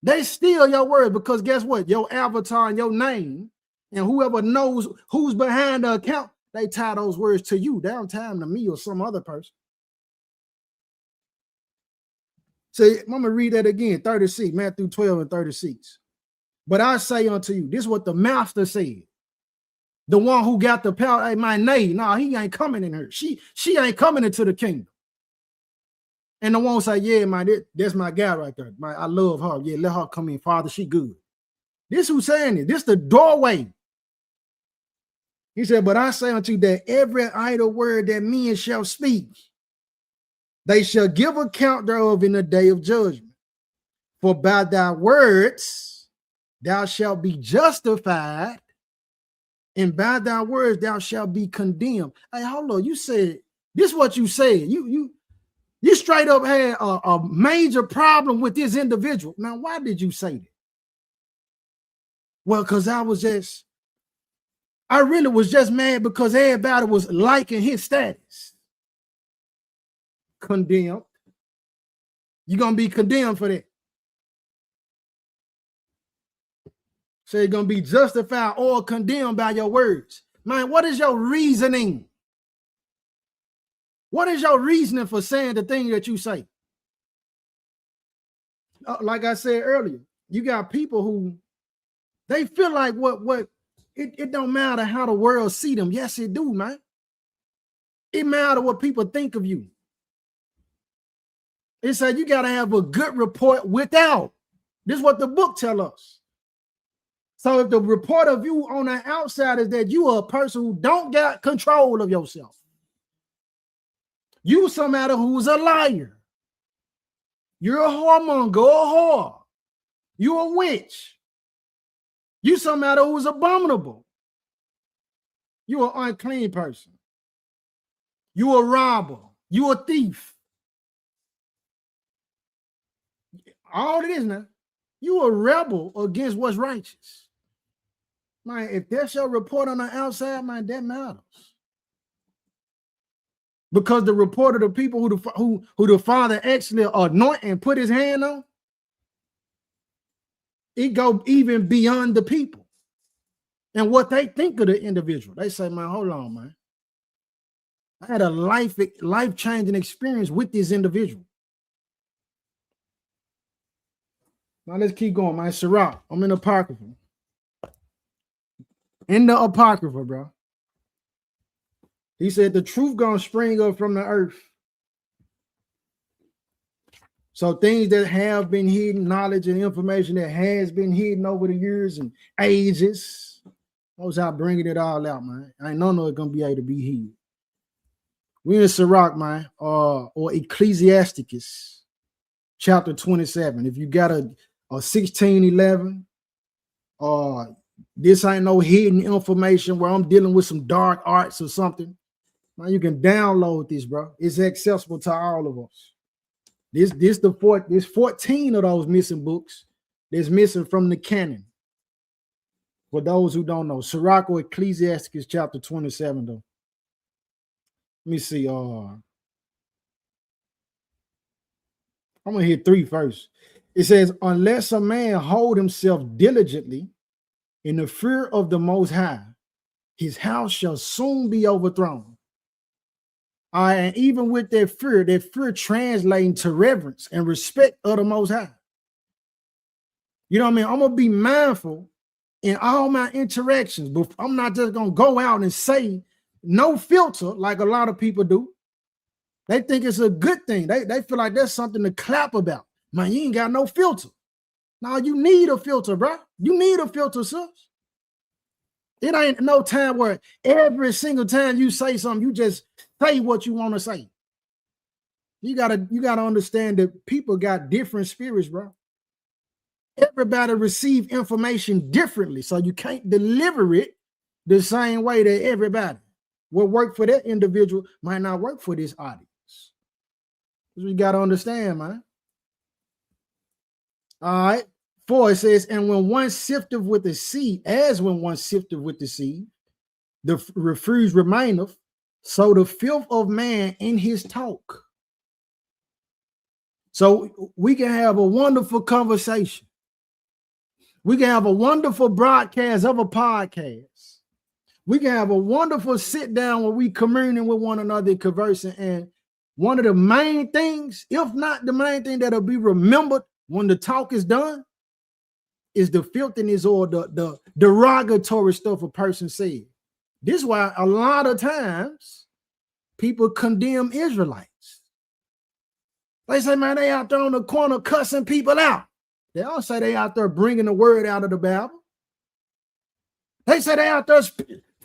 They steal your words because guess what? Your avatar and your name and whoever knows who's behind the account, they tie those words to you. They don't tie them to me or some other person. Say, I'm going to read that again, 36, Matthew 12 and 36. But I say unto you, this is what the master said. The one who got the power, hey, my nay, no, he ain't coming in her. She ain't coming into the kingdom. And the one say, yeah, man, that's my guy right there. I love her. Yeah, let her come in, Father. She good. This who's saying it. This the doorway. He said, but I say unto you that every idle word that men shall speak, they shall give account thereof in the day of judgment. For by thy words thou shalt be justified, and by thy words thou shalt be condemned. Hey, hold on. You said, this is what you said. You straight up had a major problem with this individual. Now, why did you say that? Well, because I really was just mad because everybody was liking his status. Condemned. You're going to be condemned for that. So you're going to be justified or condemned by your words. Man, what is your reasoning? What is your reasoning for saying the thing that you say? Like I said earlier, you got people who they feel like it don't matter how the world see them. Yes, it do, man. It matters what people think of you. It said you got to have a good report without. This is what the book tells us. So if the report of you on the outside is that you are a person who don't got control of yourself, you somebody who's a liar, you're a whoremonger or a whore, you're a witch, you somebody who's abominable, you're an unclean person, you're a robber, you're a thief. All it is now, you a rebel against what's righteous. Man, if that's your report on the outside, man, that matters. Because the report of the people who the Father actually anoint and put his hand on, it go even beyond the people and what they think of the individual. They say, man, hold on, man. I had a life-changing experience with this individual. Now let's keep going, man. Sirach, I'm in Apocrypha. In the Apocrypha, bro. He said the truth gonna spring up from the earth. So things that have been hidden, knowledge and information that has been hidden over the years and ages, Most High bringing it all out, man. I ain't none of it gonna be able to be hid. We in Sirach, man, or Ecclesiasticus, chapter 27. If you got a 1611, this ain't no hidden information where I'm dealing with some dark arts or something, man, you can download this, bro. It's accessible to all of us. There's 14 of those missing books that's missing from the canon. For those who don't know, Sirach or Ecclesiasticus chapter 27, though. Let me see. I'm gonna hit 3 first. It says, unless a man hold himself diligently in the fear of the Most High, his house shall soon be overthrown. And even with that fear translating to reverence and respect of the Most High. You know what I mean? I'm gonna be mindful in all my interactions, but I'm not just gonna go out and say no filter like a lot of people do. They think it's a good thing. They feel like there's something to clap about. Man, you ain't got no filter. Now you need a filter, bro. You need a filter, sis. It ain't no time where every single time you say something, you just say what you want to say. You gotta understand that people got different spirits, bro. Everybody receive information differently, so you can't deliver it the same way that everybody. What work for that individual might not work for this audience. We gotta understand, man. All right. 4, it says, and when one sifteth with the seed, as when one sifteth with the seed, the refuse remaineth, so the filth of man in his talk. So we can have a wonderful conversation. We can have a wonderful broadcast of a podcast. We can have a wonderful sit down where we communing with one another, conversing. And one of the main things, if not the main thing that'll be remembered when the talk is done, is the filthiness or the derogatory stuff a person said. This is why a lot of times people condemn Israelites. They say, man, they out there on the corner cussing people out. They all say they out there bringing the word out of the Bible. They say they out there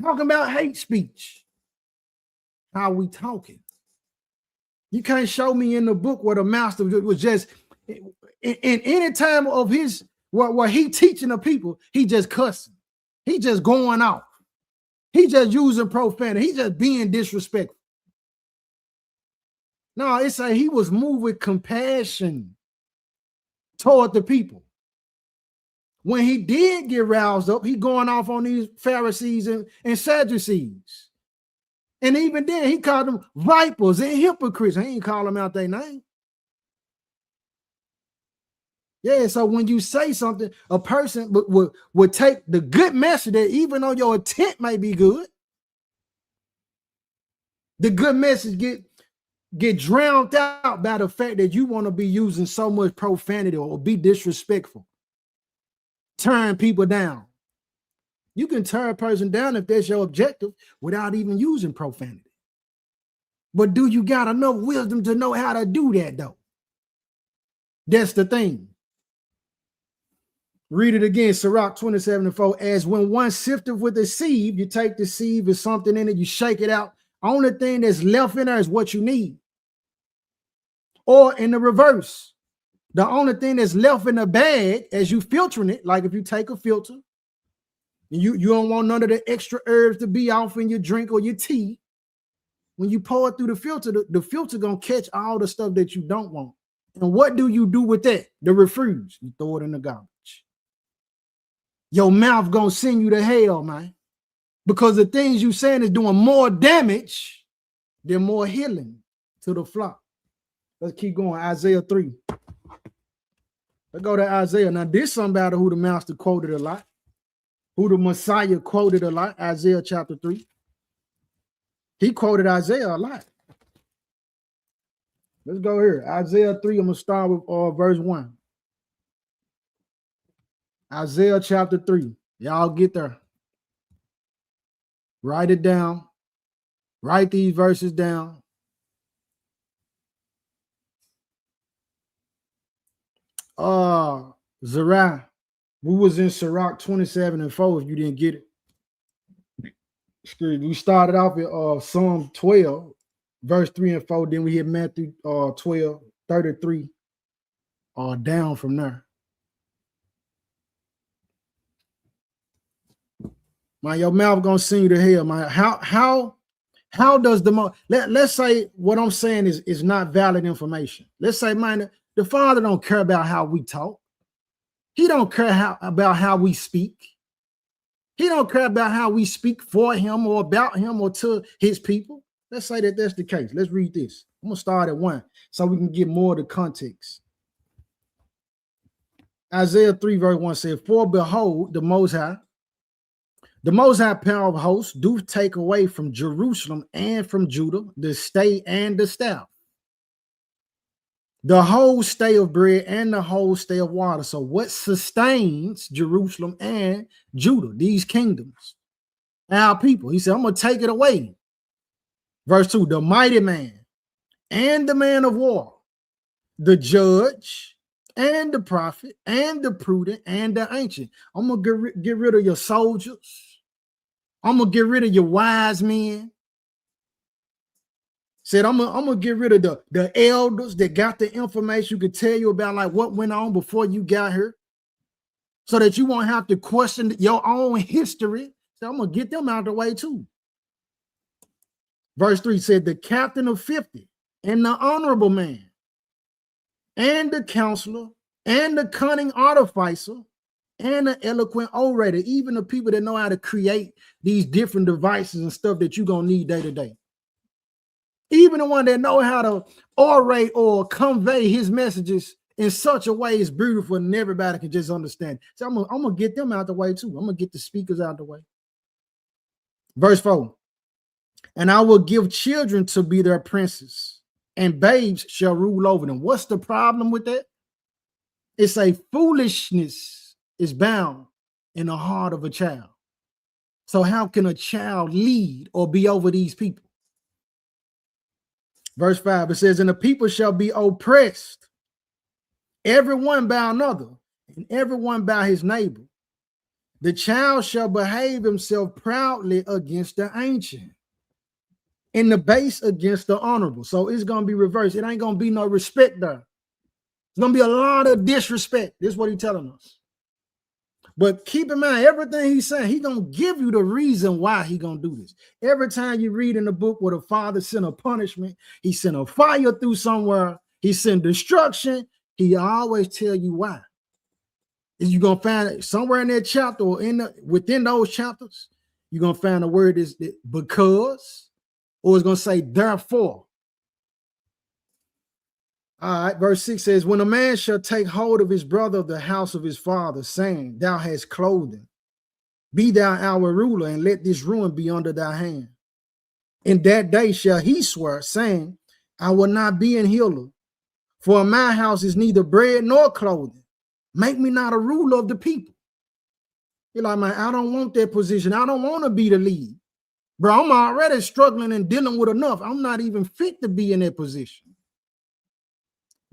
talking about hate speech. How we talking? You can't show me in the book where the master was just in any time of his where he teaching the people, he just cussing. He just going off. He just using profanity. He just being disrespectful. No, it's like he was moved with compassion toward the people. When he did get roused up, he going off on these Pharisees and Sadducees. And even then, he called them vipers and hypocrites. He ain't call them out their name. Yeah, so when you say something, a person would take the good message that even though your intent may be good, the good message get drowned out by the fact that you want to be using so much profanity or be disrespectful. Turn people down. You can turn a person down if that's your objective without even using profanity. But do you got enough wisdom to know how to do that, though? That's the thing. Read it again, Sirach 27:4. As when one sifteth with a sieve, you take the sieve with something in it, you shake it out. Only thing that's left in there is what you need. Or in the reverse, the only thing that's left in the bag as you filtering it, like if you take a filter, and you don't want none of the extra herbs to be off in your drink or your tea. When you pour it through the filter gonna catch all the stuff that you don't want. And what do you do with that? The refuse, you throw it in the garbage. Your mouth gonna send you to hell, man. Because the things you saying is doing more damage than more healing to the flock. Let's keep going. Isaiah 3. Let's go to Isaiah. Now, this is somebody who the master quoted a lot, who the Messiah quoted a lot. Isaiah chapter 3. He quoted Isaiah a lot. Let's go here. Isaiah 3. I'm gonna start with verse 1. Isaiah chapter 3. Y'all get there. Write it down. Write these verses down. Zariah, we was in Sirach 27:4 if you didn't get it. Excuse me. We started off at Psalm 12, verse 3 and 4. Then we hit Matthew 12:33 down from there. Man, your mouth gonna sing you to hell, man. How does let's say what I'm saying is not valid information. Let's say, man, the Father don't care about how we talk. He don't care about how we speak. He don't care about how we speak for him or about him or to his people. Let's say that that's the case. Let's read this. I'm gonna start at 1 so we can get more of the context. Isaiah 3 verse 1 says, "For behold, the Most High power of hosts do take away from Jerusalem and from Judah the stay and the staff, the whole stay of bread and the whole stay of water." So what sustains Jerusalem and Judah, these kingdoms, our people? He said, I'm going to take it away. Verse 2, the mighty man and the man of war, the judge and the prophet and the prudent and the ancient. I'm going to get rid of your soldiers. I'm going to get rid of your wise men. Said, I'm gonna get rid of the elders that got the information, who could tell you about like what went on before you got here, so that you won't have to question your own history. So I'm gonna get them out of the way too. Verse 3 said, the captain of 50 and the honorable man and the counselor and the cunning artificer and the eloquent orator, even the people that know how to create these different devices and stuff that you're gonna need day to day. Even the one that know how to orate or convey his messages in such a way is beautiful and everybody can just understand. So I'm gonna get them out the way too. I'm gonna get the speakers out the way. Verse 4, and I will give children to be their princes, and babes shall rule over them. What's the problem with that? It's a foolishness is bound in the heart of a child. So how can a child lead or be over these people? Verse 5, it says, and the people shall be oppressed, everyone by another, and everyone by his neighbor. The child shall behave himself proudly against the ancient, and the base against the honorable. So it's going to be reversed. It ain't going to be no respect there. It's going to be a lot of disrespect. This is what he's telling us. But keep in mind, everything he's saying, he's going to give you the reason why he's going to do this. Every time you read in the book where the Father sent a punishment, he sent a fire through somewhere, he sent destruction, he always tell you why. Is you're going to find it somewhere in that chapter or within those chapters, you're going to find a word is because, or it's going to say therefore. All right, verse 6 says, when a man shall take hold of his brother of the house of his father, saying, thou hast clothing, be thou our ruler, and let this ruin be under thy hand. In that day shall he swear, saying, I will not be an healer, for in my house is neither bread nor clothing. Make me not a ruler of the people. You're like, man, I don't want that position. I don't want to be the lead. Bro, I'm already struggling and dealing with enough. I'm not even fit to be in that position.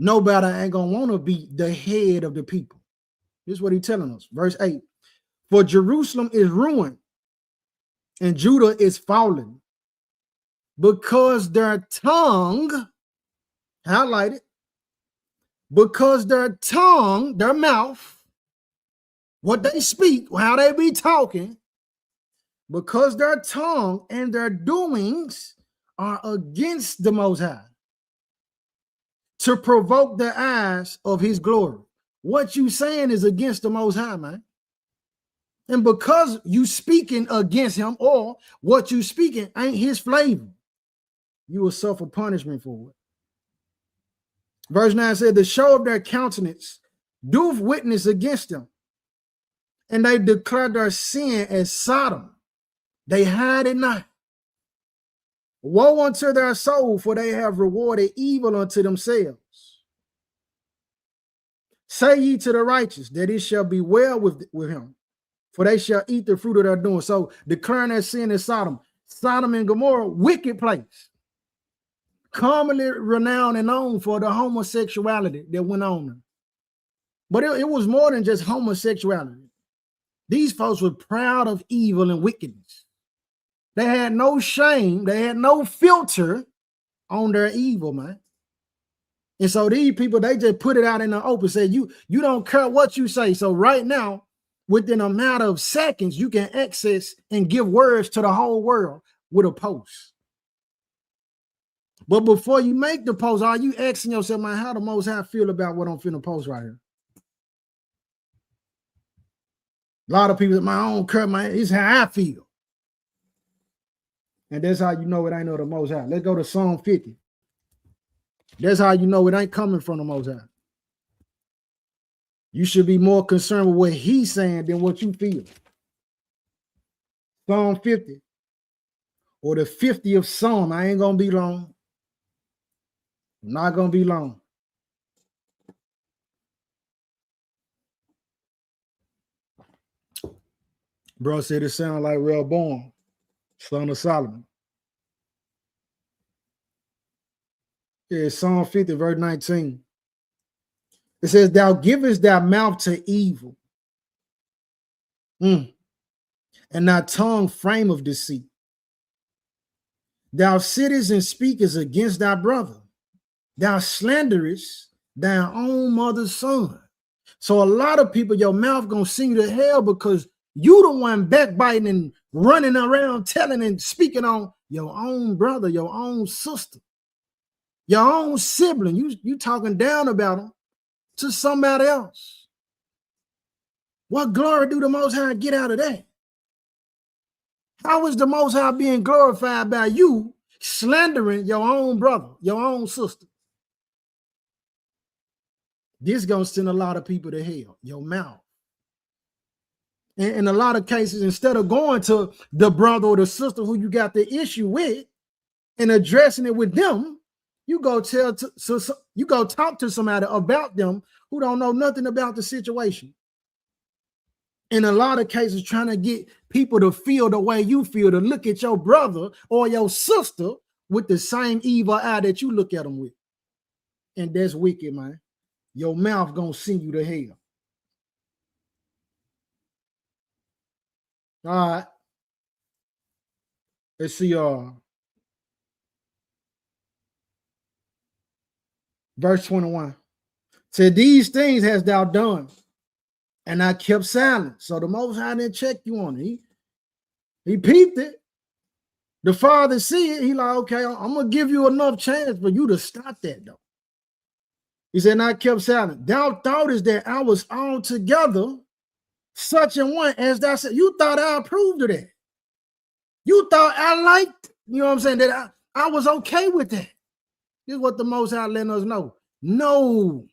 Nobody ain't gonna want to be the head of the people. This is what he's telling us. Verse 8, for Jerusalem is ruined and Judah is fallen, because their tongue, highlight it, because their tongue, their mouth, what they speak, how they be talking, because their tongue and their doings are against the Most High, to provoke the eyes of his glory. What you saying is against the Most High, man. And because you speaking against him, or what you speaking ain't his flavor, you will suffer punishment for it. Verse 9 said, the show of their countenance doeth witness against them, and they declare their sin as Sodom. They hide it not. Woe unto their soul, for they have rewarded evil unto themselves. Say ye to the righteous that it shall be well with him, for they shall eat the fruit of their doing. So declaring that sin is Sodom. Sodom and Gomorrah, wicked place. Commonly renowned and known for the homosexuality that went on. But it was more than just homosexuality. These folks were proud of evil and wickedness. They had no shame. They had no filter on their evil, man. And so these people, they just put it out in the open, say, you don't care what you say. So right now, within a matter of seconds, you can access and give words to the whole world with a post. But before you make the post, are you asking yourself, man, how the Most High feel about what I'm finna post right here? A lot of people, man, I don't care, man. It's how I feel. And that's how you know it ain't of the Most High. Let's go to Psalm 50. That's how you know it ain't coming from the Most High. You should be more concerned with what he's saying than what you feel. Psalm 50, or the 50th Psalm. I ain't going to be long. I'm not going to be long. Bro said it sounded like Rehoboam, son of Solomon. Yeah, Psalm 50, verse 19. It says, thou givest thy mouth to evil, and thy tongue frame of deceit. Thou sittest and speakest against thy brother. Thou slanderest thy own mother's son. So a lot of people, your mouth gonna send you to hell because you the one backbiting and running around telling and speaking on your own brother, your own sister, your own sibling. You talking down about them to somebody else. What glory do the Most High get out of that? How is the Most High being glorified by you slandering your own brother, your own sister? This gonna send a lot of people to hell, your mouth. And in a lot of cases, instead of going to the brother or the sister who you got the issue with and addressing it with them, you go talk to somebody about them who don't know nothing about the situation. In a lot of cases, trying to get people to feel the way you feel, to look at your brother or your sister with the same evil eye that you look at them with. And that's wicked, man. Your mouth gonna send you to hell. All right. Let's see. Verse 21. Said, these things hast thou done, and I kept silent. So the Most High didn't check you on it. He peeped it. The Father see it. He like, okay, I'm gonna give you enough chance for you to stop that, though. He said, and I kept silent. Thou thoughtest that I was altogether such an one as thou said. You thought I approved of that. You thought I liked, you know what I'm saying, that I was okay with that. This is what the Most High letting us know. No.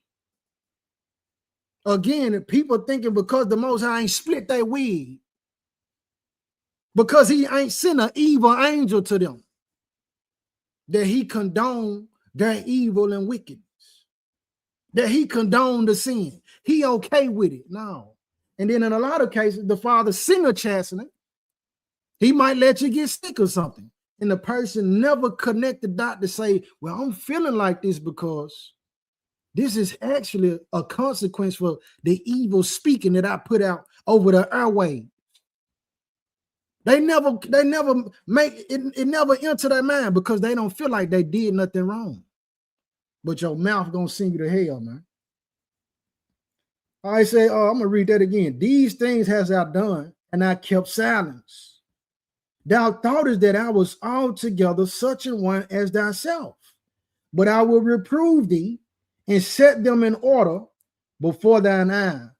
Again, people thinking because the Most High ain't split their wig, because he ain't sent an evil angel to them, that he condoned their evil and wickedness, that he condoned the sin. He okay with it. No. And then in a lot of cases, the Father sing a chastening. He might let you get sick or something. And the person never connect the dot to say, well, I'm feeling like this because this is actually a consequence for the evil speaking that I put out over the airway. They never make it never enter their mind because they don't feel like they did nothing wrong. But your mouth gonna send you to hell, man. I say, I'm gonna read that again. These things hast thou done, and I kept silence. Thou thoughtest that I was altogether such an one as thyself, but I will reprove thee and set them in order before thine eyes.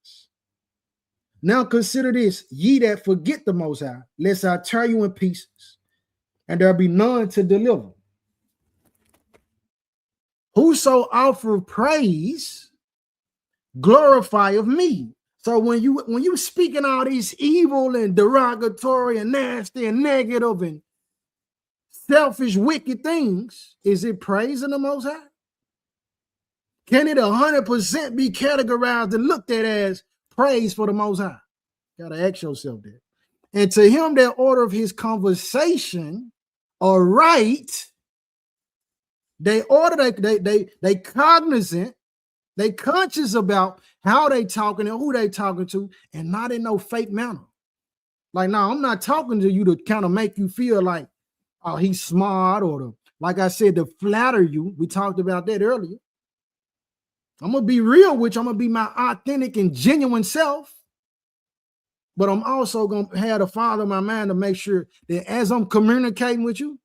Now consider this, ye that forget the Most High, lest I tear you in pieces, and there be none to deliver. Whoso offer praise, glorify of me. So when you speaking all these evil and derogatory and nasty and negative and selfish, wicked things, is it praising the Most High? Can it 100% be categorized and looked at as praise for the Most High? Got to ask yourself that. And to him that order of his conversation aright, they cognizant, they conscious about how they talking and who they talking to, and not in no fake manner. Like, no, I'm not talking to you to kind of make you feel like, oh, he's smart, or to, like I said, to flatter you. We talked about that earlier. I'm gonna be real with you. I'm gonna be my authentic and genuine self. But I'm also gonna have the Father in my mind to make sure that as I'm communicating with you,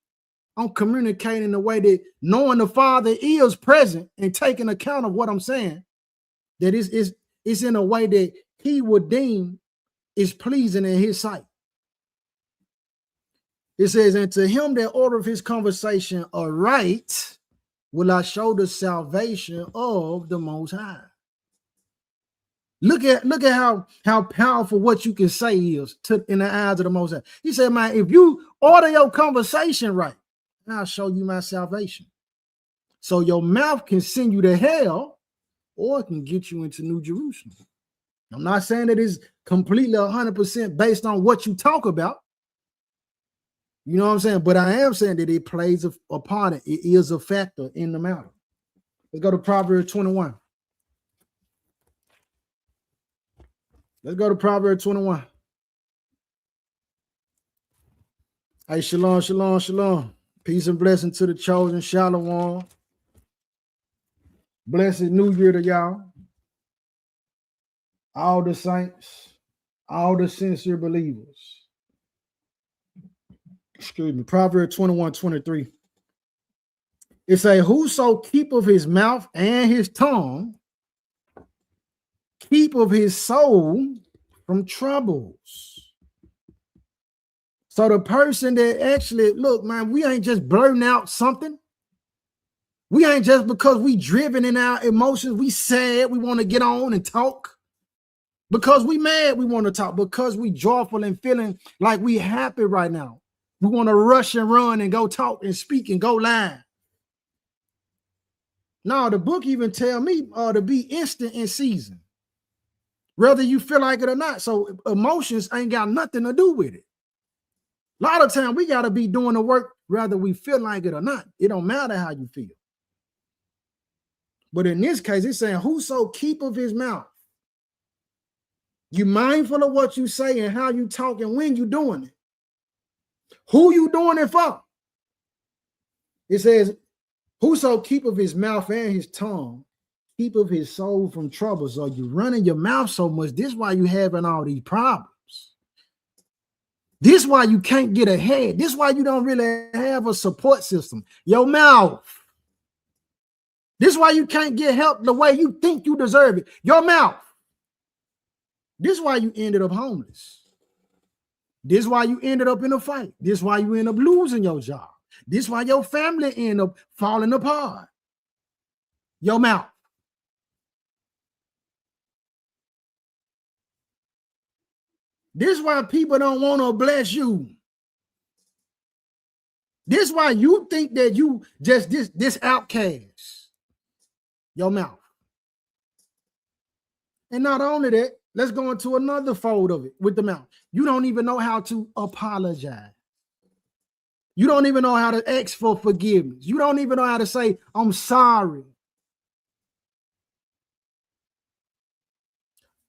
I'm communicating in a way that knowing the Father is present and taking account of what I'm saying, that it's in a way that he would deem is pleasing in his sight. It says, and to him that ordereth his conversation aright, will I show the salvation of the Most High. Look at how powerful what you can say is in the eyes of the Most High. He said, man, if you order your conversation right, I'll show you my salvation. So your mouth can send you to hell, or it can get you into New Jerusalem. I'm not saying that it's completely 100% based on what you talk about. You know what I'm saying? But I am saying that it plays a part. It is a factor in the matter. Let's go to Proverbs 21. Let's go to Proverbs 21. Hey, shalom, shalom, shalom. Peace and blessing to the chosen. Shalom. Blessed New Year to y'all. All the saints, all the sincere believers. Excuse me. Proverbs 21:23. It says, whoso keepeth his mouth and his tongue, keepeth his soul from troubles. So the person that actually, look, man, we ain't just blurting out something. We ain't just because we driven in our emotions, we sad, we want to get on and talk. Because we mad, we want to talk. Because we joyful and feeling like we happy right now. We want to rush and run and go talk and speak and go live. No, the book even tell me to be instant in season, whether you feel like it or not. So emotions ain't got nothing to do with it. A lot of time we got to be doing the work whether we feel like it or not. It don't matter how you feel. But in this case, it's saying, whoso keepeth his mouth. You mindful of what you say and how you talk and when you doing it. Who you doing it for? It says, whoso keepeth his mouth and his tongue, keepeth his soul from trouble. So you running your mouth so much. This is why you having all these problems. This is why you can't get ahead. This is why you don't really have a support system. Your mouth. This is why you can't get help the way you think you deserve it. Your mouth. This is why you ended up homeless. This is why you ended up in a fight. This is why you end up losing your job. This is why your family end up falling apart. Your mouth. This is why people don't want to bless you. This is why you think that you just this outcast. Your mouth. And not only that, let's go into another fold of it with the mouth. You don't even know how to apologize. You don't even know how to ask for forgiveness. You don't even know how to say, I'm sorry.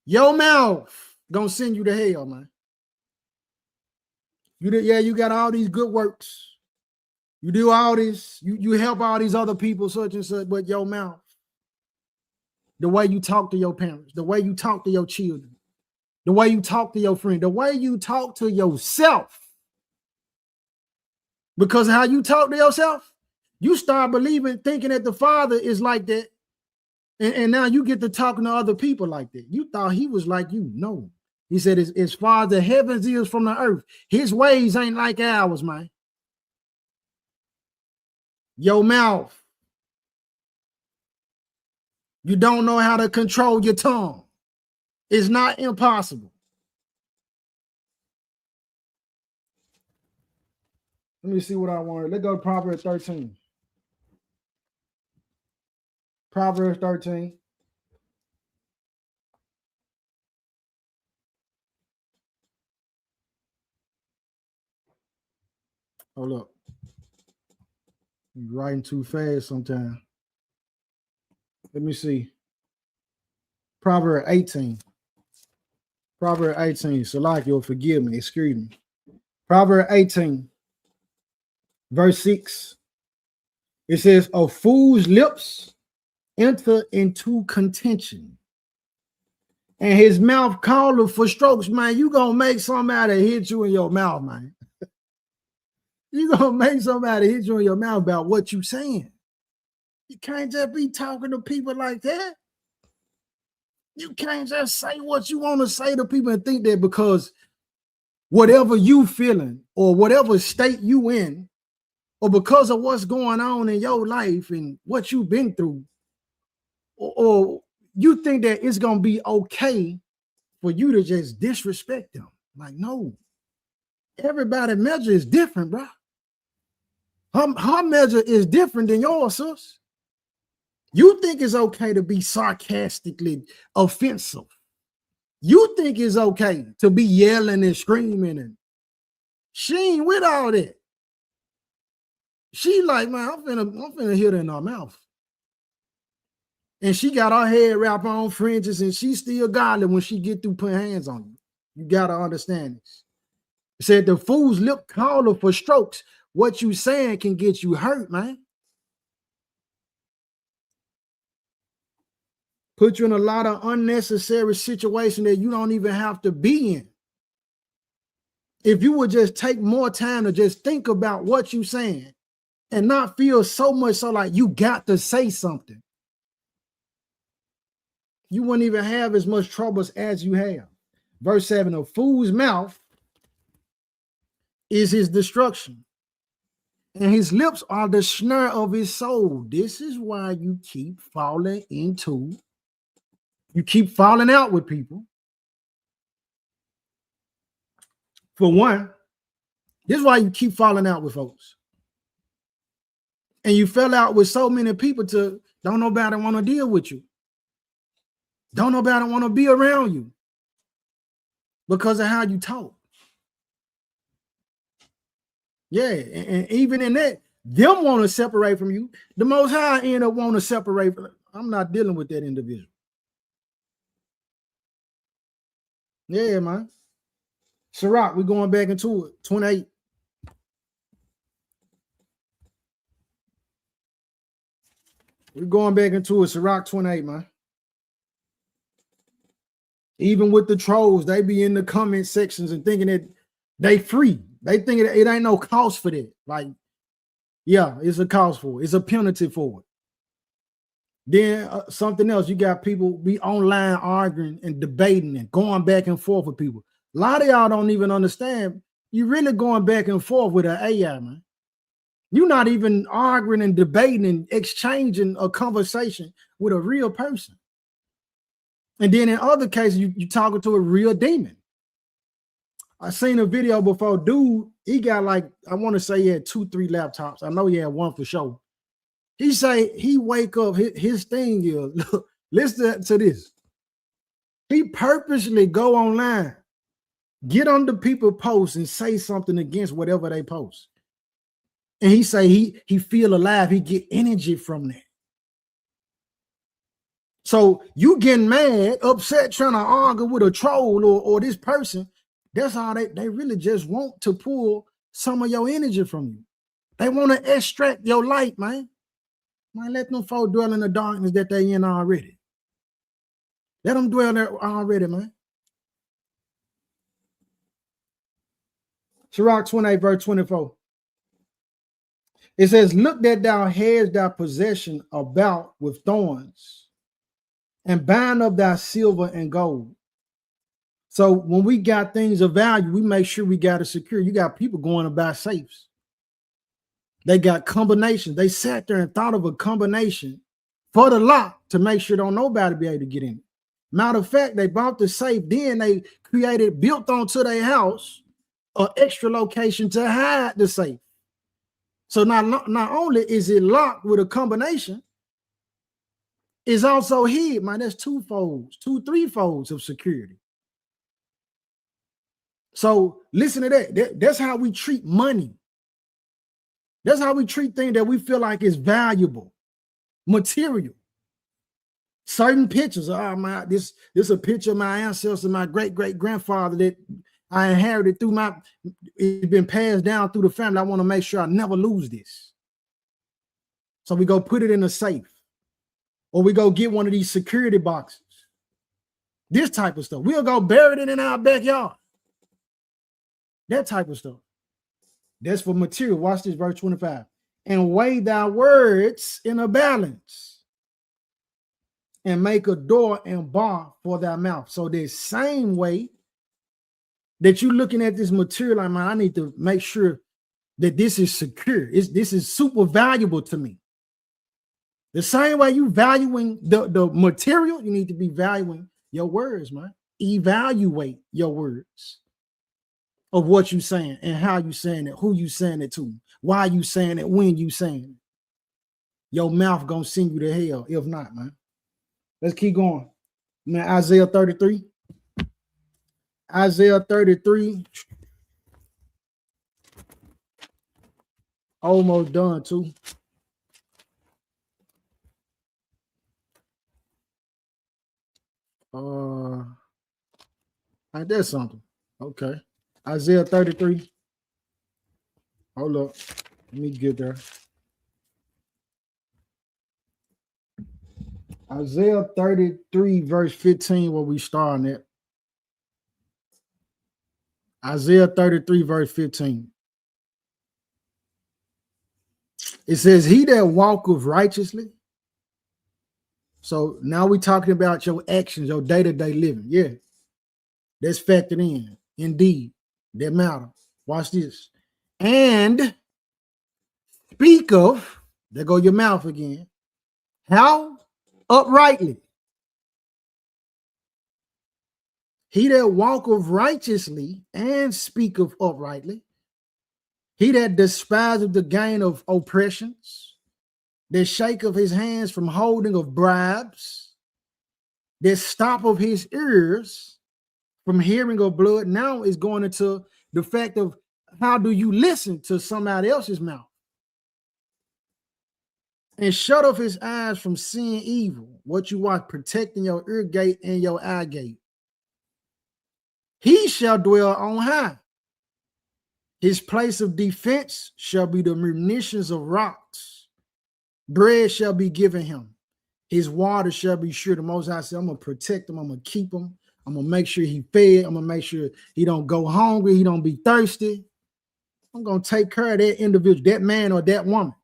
Your mouth gonna send you to hell, man. You got all these good works. You do all this, you help all these other people, such and such, but your mouth, the way you talk to your parents, the way you talk to your children, the way you talk to your friend, the way you talk to yourself. Because how you talk to yourself, you start believing, thinking that the Father is like that. And now you get to talking to other people like that. You thought he was like you. No. He said, as far as the heavens is from the earth, his ways ain't like ours, man. Your mouth. You don't know how to control your tongue. It's not impossible. Let me see what I wanted. Let's go to Proverbs 13. Proverbs 13. Hold up. I'm writing too fast sometimes. Let me see. Proverbs 18. Proverbs 18. Salaki, forgive me. Excuse me. Proverbs 18, verse 6. It says, a fool's lips enter into contention, and his mouth calleth for strokes. Man, you gonna make somebody hit you in your mouth, man. You gonna make somebody hit you in your mouth about what you saying. You can't just be talking to people like that. You can't just say what you want to say to people and think that because whatever you feeling or whatever state you in, or because of what's going on in your life and what you've been through, or you think that it's going to be okay for you to just disrespect them. Like, no. Everybody's measure is different, bro. Her measure is different than yours, sis. You think it's okay to be sarcastically offensive. You think it's okay to be yelling and screaming, and she ain't with all that. She like, man, I'm finna hit her in her mouth. And she got her head wrapped on fringes, and she still godly when she get through putting hands on you. You gotta understand this. It said the fool's lip caller for strokes. What you saying can get you hurt, man. Put you in a lot of unnecessary situations that you don't even have to be in. If you would just take more time to just think about what you're saying and not feel so much so like you got to say something, you wouldn't even have as much troubles as you have. Verse 7, a fool's mouth is his destruction, and his lips are the snare of his soul. This is why you keep falling out with people. For one, this is why you keep falling out with folks. And you fell out with so many people to don't nobody want to deal with you. Don't nobody want to be around you because of how you talk. Yeah, and even in that, them want to separate from you. The Most High end up want to separate. I'm not dealing with that individual. Yeah, man. Sirach, we're going back into it. 28. We're going back into it. Sirach 28, man. Even with the trolls, they be in the comment sections and thinking that they free. They think it ain't no cost for that. Like, yeah, it's a cost for it. It's a penalty for it. Then something else, you got people be online arguing and debating and going back and forth with people. A lot of y'all don't even understand. You're really going back and forth with an AI, man. You're not even arguing and debating and exchanging a conversation with a real person. And then in other cases, you talking to a real demon. I seen a video before, dude, he got like, I want to say he had 2-3 laptops. I know he had one for sure. He say he wake up, his thing is, look, listen to this. He purposely go online, get under people's posts and say something against whatever they post. And he say he feel alive, he get energy from that. So you getting mad, upset, trying to argue with a troll or this person, that's how they really just want to pull some of your energy from you. They want to extract your light, man. Man, let them folk dwell in the darkness that they in already. Let them dwell there already, man. Sirach 28, verse 24. It says, look that thou hast thy possession about with thorns, and bind up thy silver and gold. So when we got things of value, we make sure we got it secure. You got people going to buy safes. They got combinations. They sat there and thought of a combination for the lock to make sure don't nobody be able to get in it. Matter of fact, they bought the safe, then they built onto their house an extra location to hide the safe. So not only is it locked with a combination, is also hid, man. That's two, three folds of security. So listen to that. That's how we treat money. That's how we treat things that we feel like is valuable, material. Certain pictures. Oh, my, this a picture of my ancestor, my great-great-grandfather that I inherited through it's been passed down through the family. I want to make sure I never lose this. So we go put it in a safe, or we go get one of these security boxes. This type of stuff. We'll go bury it in our backyard. That type of stuff. That's for material. Watch this, verse 25. And weigh thy words in a balance, and make a door and bar for thy mouth. So the same way that you're looking at this material, like, man, I need to make sure that this is secure. This is super valuable to me. The same way you valuing the material, you need to be valuing your words, man. Evaluate your words of what you're saying and how you saying it, who you saying it to, why you saying it, when you saying it. Your mouth gonna send you to hell if not, man. Let's keep going. Man, Isaiah 33. Isaiah 33. Almost done too. I did something. Okay. Isaiah 33. Hold up. Let me get there. Isaiah 33, verse 15, where we starting at. Isaiah 33, verse 15. It says, he that walketh righteously. So now we're talking about your actions, your day-to-day living. Yeah, that's factored in. Indeed, that matter. Watch this. And speak of, there go your mouth again. How? Uprightly. He that walketh righteously and speaketh uprightly. He that despiseth the gain of oppressions, that shaketh his hands from holding of bribes, that stoppeth his ears from hearing of blood. Now is going into the fact of how do you listen to somebody else's mouth? And shut off his eyes from seeing evil. What you watch, protecting your ear gate and your eye gate. He shall dwell on high. His place of defense shall be the munitions of rocks. Bread shall be given him. His water shall be sure. The Most High said, I'm going to protect him. I'm going to keep him. I'm going to make sure he fed. I'm going to make sure he don't go hungry. He don't be thirsty. I'm going to take care of that individual, that man or that woman,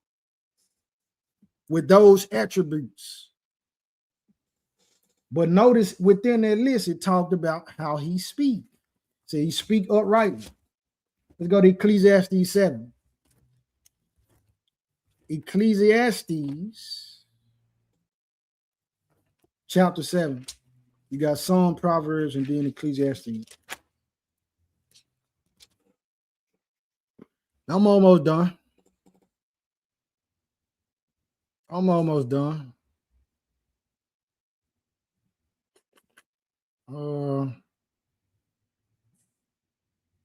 with those attributes. But notice within that list, it talked about how he speak. So he speak uprightly. Let's go to Ecclesiastes 7. Ecclesiastes chapter 7. You got Psalm, Proverbs, and then Ecclesiastes. I'm almost done. I'm almost done.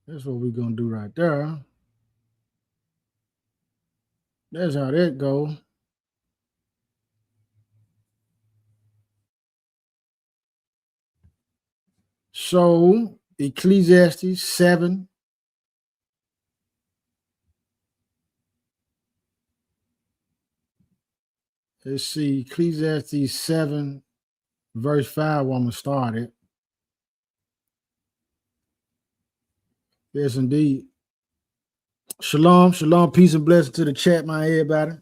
That's what we're gonna do right there. That's how that go. So Ecclesiastes 7. Let's see, Ecclesiastes 7, verse 5, where I'm going to start it. Yes, indeed. Shalom, shalom, peace and blessing to the chat, my everybody.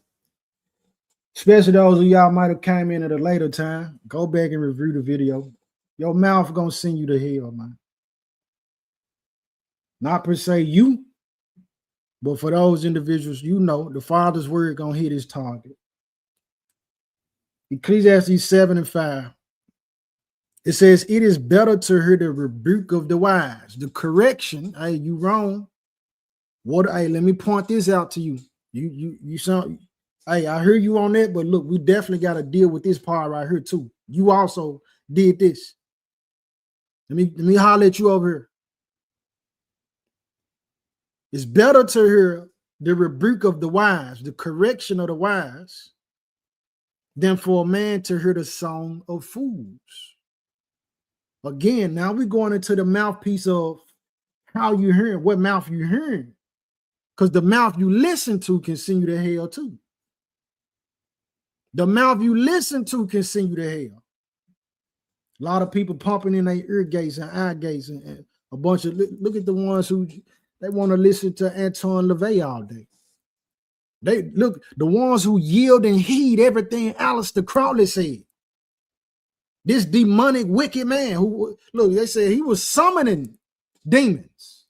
Especially those of y'all might have came in at a later time. Go back and review the video. Your mouth going to send you to hell, man. Not per se you, but for those individuals, you know, the Father's word going to hit his target. Ecclesiastes 7 and 5. It says, it is better to hear the rebuke of the wise, the correction. Hey, you wrong. What? Hey, let me point this out to you. You sound. Hey, I hear you on that, but look, we definitely got to deal with this part right here too. You also did this. Let me holler at you over here. It's better to hear the rebuke of the wise, the correction of the wise, than for a man to hear the song of fools. Again, now we're going into the mouthpiece of how you hearing, what mouth you hearing. Because the mouth you listen to can send you to hell too. The mouth you listen to can send you to hell. A lot of people pumping in their ear gates and eye gates and a bunch of, look at the ones who, they want to listen to Anton LaVey all day. They look, the ones who yield and heed everything Aleister Crowley said. This demonic wicked man who, look, they said he was summoning demons.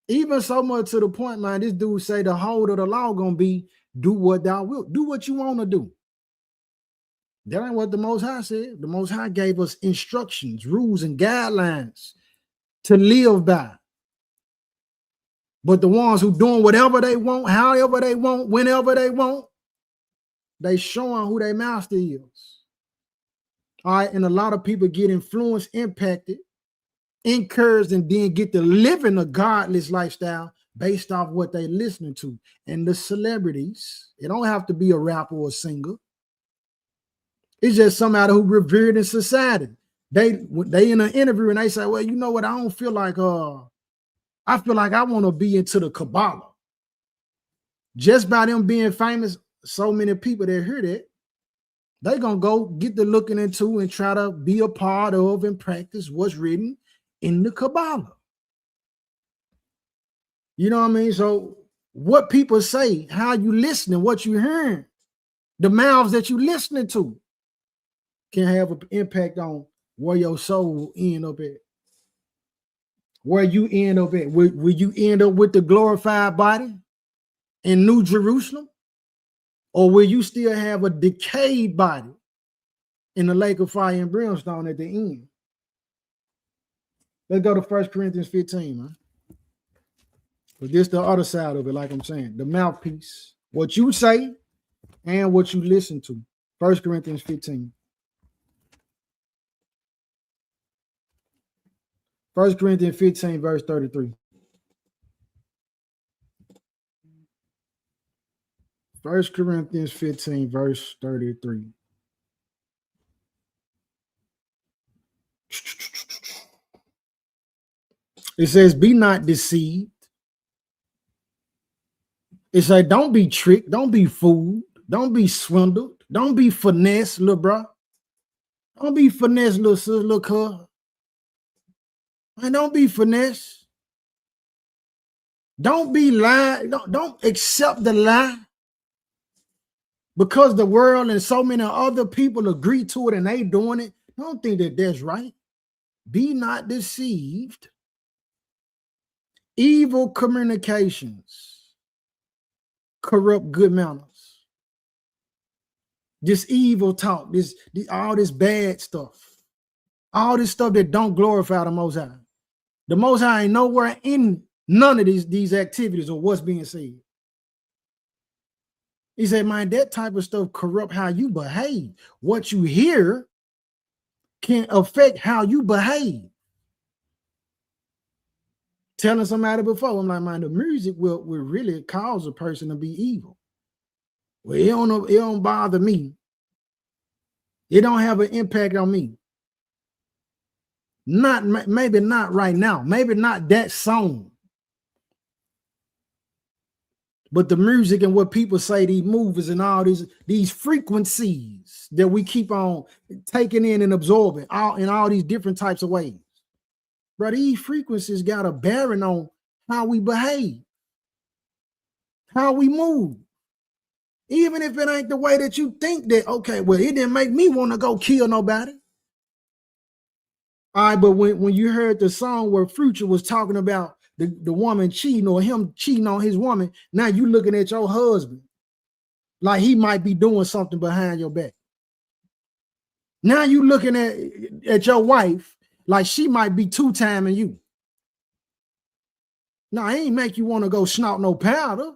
Even so much to the point, man, this dude say the hold of the law gonna be do what thou wilt. Do what you want to do. That ain't what the Most High said. The Most High gave us instructions, rules, and guidelines to live by. But the ones who doing whatever they want, however they want, whenever they want, they showing who their master is. All right, and a lot of people get influenced, impacted, encouraged, and then get to living a godless lifestyle based off what they listening to. And the celebrities, it don't have to be a rapper or a singer. It's just somebody who revered in society. They in an interview and they say, well, you know what? I don't feel like I feel like I want to be into the Kabbalah. Just by them being famous, so many people that hear that, they're going to go get the looking into and try to be a part of and practice what's written in the Kabbalah. You know what I mean? So what people say, how you listening, what you hearing, the mouths that you listening to can have an impact on where your soul will end up at. Where you end up at. Will you end up with the glorified body in New Jerusalem? Or will you still have a decayed body in the lake of fire and brimstone at the end? Let's go to 1 Corinthians 15, man. But this the other side of it, like I'm saying. The mouthpiece. What you say and what you listen to. 1 Corinthians 15. 1 Corinthians 15, verse 33. 1 Corinthians 15, verse 33. It says, be not deceived. It says, don't be tricked. Don't be fooled. Don't be swindled. Don't be finessed, little bro. Don't be finessed, little sis, little cuz. And don't be finesse. Don't be lied. Don't accept the lie. Because the world and so many other people agree to it and they doing it. Don't think that that's right. Be not deceived. Evil communications corrupt good manners. This evil talk, all this bad stuff. All this stuff that don't glorify the Most High. The Most High ain't nowhere in none of these activities or what's being said. He said, man, that type of stuff corrupt how you behave. What you hear can affect how you behave. Telling somebody before, I'm like, man, the music will really cause a person to be evil. Well, it don't bother me. It don't have an impact on me. Maybe not right now. Maybe not that song. But the music and what people say, these movies and all these frequencies that we keep on taking in and absorbing in all these different types of ways. Bro, these frequencies got a bearing on how we behave, how we move. Even if it ain't the way that you think that, okay, well, it didn't make me want to go kill nobody. All right, but when you heard the song where Future was talking about the woman cheating or him cheating on his woman, now you looking at your husband like he might be doing something behind your back. Now you looking at your wife like she might be two-timing you. No, it ain't make you want to go snort no powder.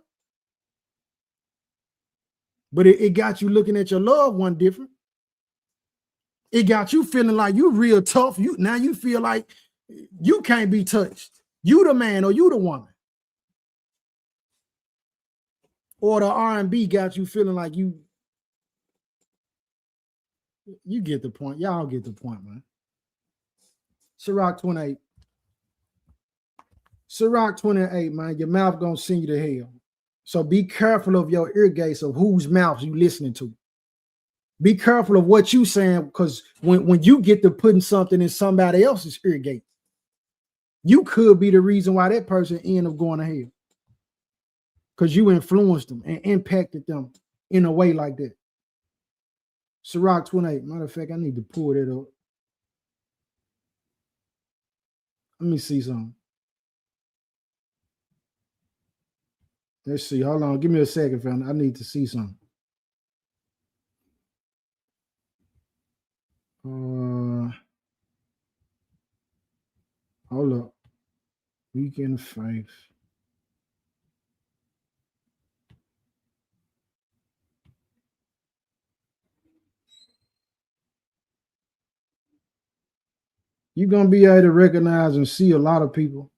But it got you looking at your loved one different. It got you feeling like you real tough. Now you feel like you can't be touched. You the man or you the woman. Or the R&B got you feeling like you get the point. Y'all get the point, man. Sirach 28. Sirach 28, man. Your mouth gonna send you to hell. So be careful of your ear gates of whose mouth you listening to. Be careful of what you saying, because when you get to putting something in somebody else's ear gate, you could be the reason why that person end up going to hell. Because you influenced them and impacted them in a way like that. Sirach 28. Matter of fact, I need to pull that up. Let me see something. Let's see. Hold on. Give me a second, fam. I need to see something. Hold up. Weekend of Faith. You're going to be able to recognize and see a lot of people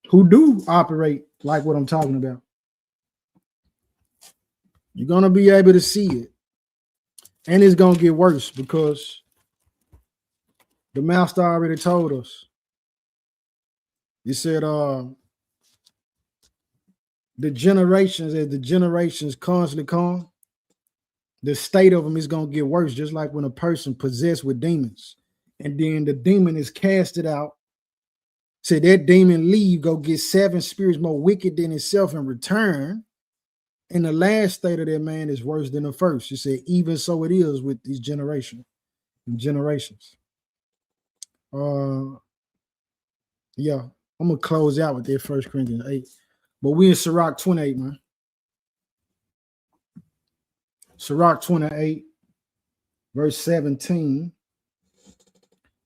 who do operate like what I'm talking about. You're going to be able to see it. And it's going to get worse because the master already told us. He said, the generations, as the generations constantly come, the state of them is going to get worse, just like when a person possessed with demons. And then the demon is casted out. So that demon leave, go get 7 spirits more wicked than itself in return. And the last state of that man is worse than the first. He said, even so it is with these generations. Yeah, I'm going to close out with that 1 Corinthians 8. But we in Sirach 28, man. Sirach 28, verse 17.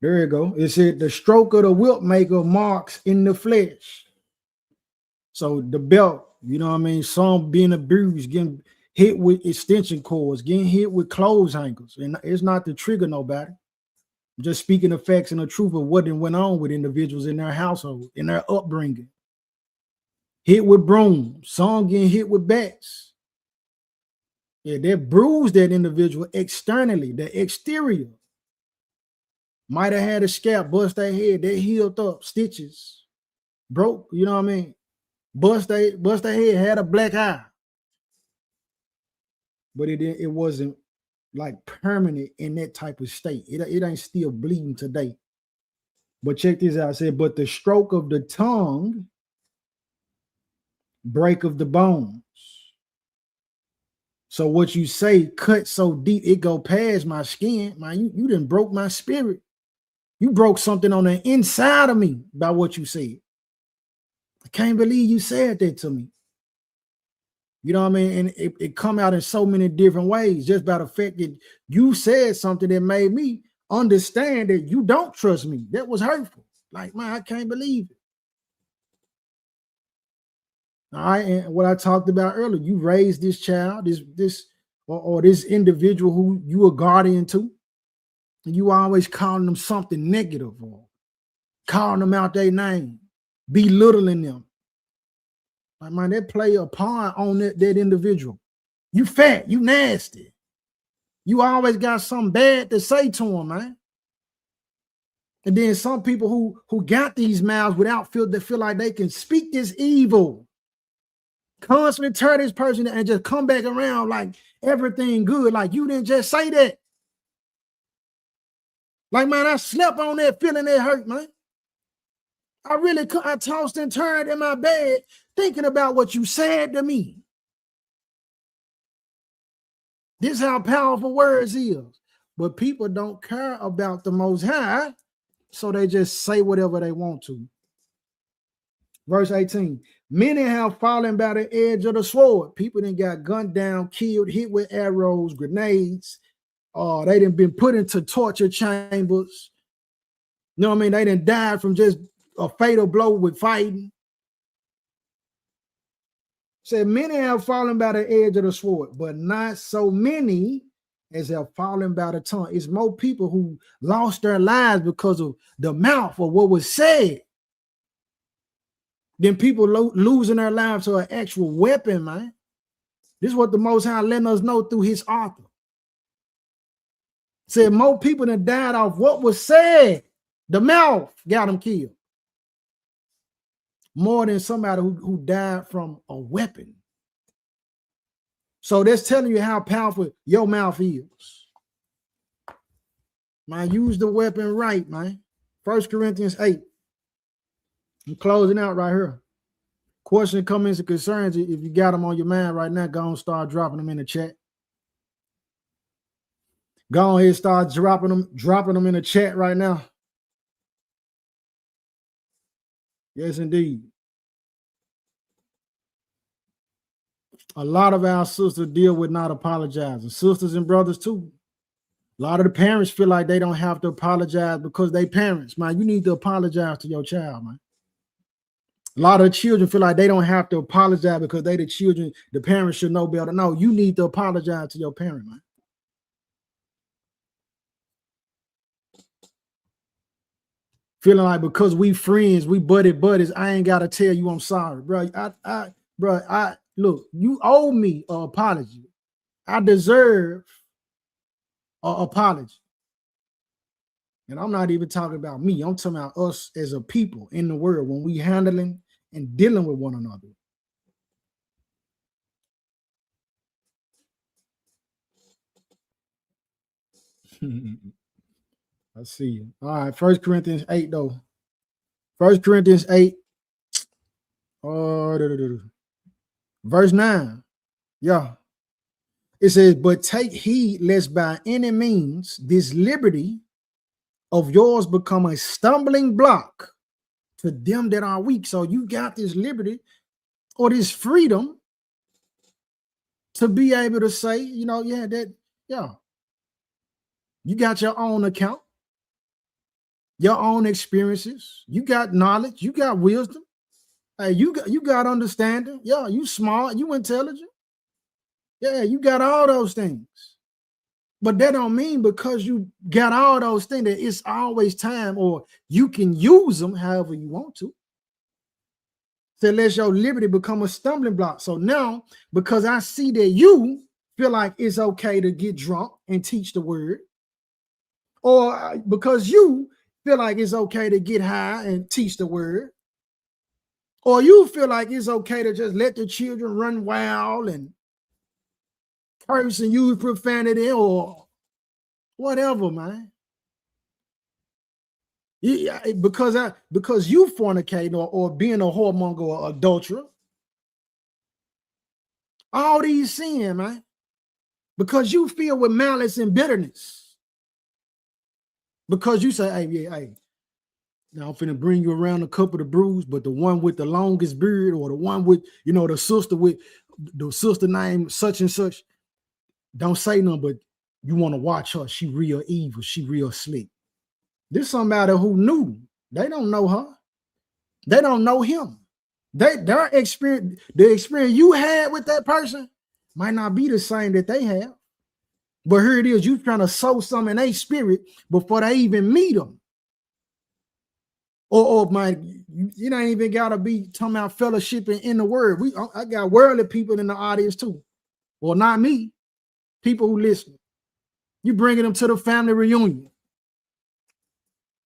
There you go. It said, the stroke of the whip maker marks in the flesh. So the belt, you know what I mean? Some being abused, getting hit with extension cords, getting hit with clothes hangers. And it's not to trigger nobody. I'm just speaking the facts and the truth of what went on with individuals in their household, in their upbringing. Hit with brooms, some getting hit with bats. Yeah, they bruised that individual externally, the exterior. Might have had a scalp, bust their head, they healed up, stitches, broke, you know what I mean? Bust their head, had a black eye. But it wasn't like permanent in that type of state. It ain't still bleeding today. But check this out. I said, but the stroke of the tongue break of the bones. So what you say cut so deep, it go past my skin. Man, you done broke my spirit. You broke something on the inside of me by what you said. I can't believe you said that to me. You know what I mean? And it come out in so many different ways, just by the fact that you said something that made me understand that you don't trust me. That was hurtful. Like, man, I can't believe it. All right, and what I talked about earlier, you raised this child, this individual who you a guardian to, and you always calling them something negative or calling them out their name, belittling them. Like, man, that play a part on that individual. You fat, you nasty. You always got something bad to say to them, man. And then some people who got these mouths without they feel like they can speak this evil. Constantly turn this person and just come back around like everything good. Like you didn't just say that. Like, man, I slept on that feeling that hurt, man. I tossed and turned in my bed thinking about what you said to me. This is how powerful words is. But people don't care about the Most High, so they just say whatever they want to. Verse 18, many have fallen by the edge of the sword. People that got gunned down, killed, hit with arrows, grenades. They done been put into torture chambers. You know what I mean? They done died from just a fatal blow with fighting. Said many have fallen by the edge of the sword, but not so many as have fallen by the tongue. It's more people who lost their lives because of the mouth or what was said than people losing their lives to an actual weapon, man. This is what the Most High letting us know through his author. Said more people that died off what was said. The mouth got them killed. More than somebody who died from a weapon. So that's telling you how powerful your mouth is. Man, use the weapon right, man. 1 Corinthians 8. I'm closing out right here. Question, comments, and concerns. If you got them on your mind right now, go on, start dropping them in the chat. Go ahead, start dropping them in the chat right now. Yes, indeed. A lot of our sisters deal with not apologizing. Sisters and brothers too. A lot of the parents feel like they don't have to apologize because they parents. Man, you need to apologize to your child, man. A lot of the children feel like they don't have to apologize because they the children. The parents should know better. No, you need to apologize to your parent, man. Feeling like because we friends, we buddies, I ain't gotta tell you I'm sorry, bro. Look, you owe me an apology. I deserve an apology. And I'm not even talking about me. I'm talking about us as a people in the world when we handling and dealing with one another. I see you. All right, 1 Corinthians 8, though. 1 Corinthians 8. Verse 9. Yeah. It says, but take heed lest by any means this liberty of yours become a stumbling block to them that are weak. So you got this liberty or this freedom to be able to say, you know, you got your own account, your own experiences, you got knowledge, you got wisdom. Hey, you got understanding. Yeah, you smart, you intelligent. Yeah, you got all those things. But that don't mean because you got all those things that it's always time or you can use them however you want to. To let your liberty become a stumbling block. So now, because I see that you feel like it's okay to get drunk and teach the word, or because you feel like it's okay to get high and teach the word, or you feel like it's okay to just let the children run wild and curse and use profanity or whatever, man. Yeah, because you fornicate or being a whoremonger or adulterer. All these sin, man. Because you feel with malice and bitterness. Because you say, hey, now I'm finna bring you around a couple of the brews, but the one with the longest beard or the one with, you know, the sister named such and such, don't say nothing, but you want to watch her. She real evil. She real slick. This somebody who knew. They don't know her. They don't know him. Their experience, the experience you had with that person might not be the same that they have. But here it is, you trying to sow something in their spirit before they even meet them. Or you don't even gotta be talking about fellowshipping in the word. I got worldly people in the audience too. Well, not me. People who listen. You bringing them to the family reunion.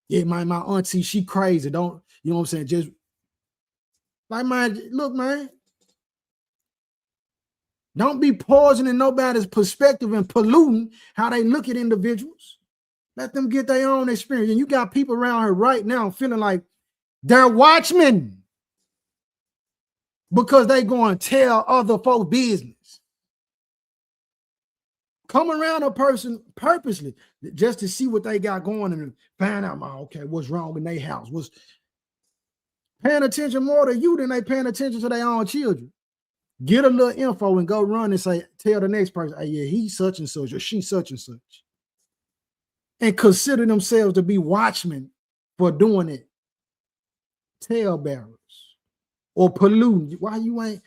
Yeah, my auntie, she crazy. Don't, you know what I'm saying? Just like, look, man. Don't be poisoning nobody's perspective and polluting how they look at individuals. Let them get their own experience. And you got people around here right now feeling like they're watchmen because they go and tell other folks business. Come around a person purposely just to see what they got going and find out, okay, what's wrong in their house? What's paying attention more to you than they paying attention to their own children. Get a little info and go run and say, tell the next person, hey, yeah, he's such and such or she's such and such. And consider themselves to be watchmen for doing it. Talebearers or polluting. Why you ain't,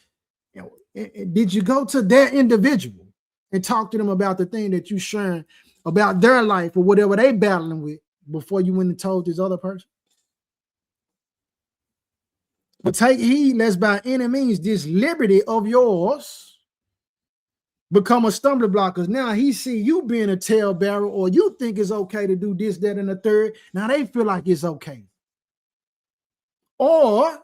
did you go to that individual and talk to them about the thing that you sharing about their life or whatever they battling with before you went and told this other person? But take heed lest by any means this liberty of yours become a stumbling block, because now he see you being a talebearer, or you think it's okay to do this, that, and the third. Now they feel like it's okay. Or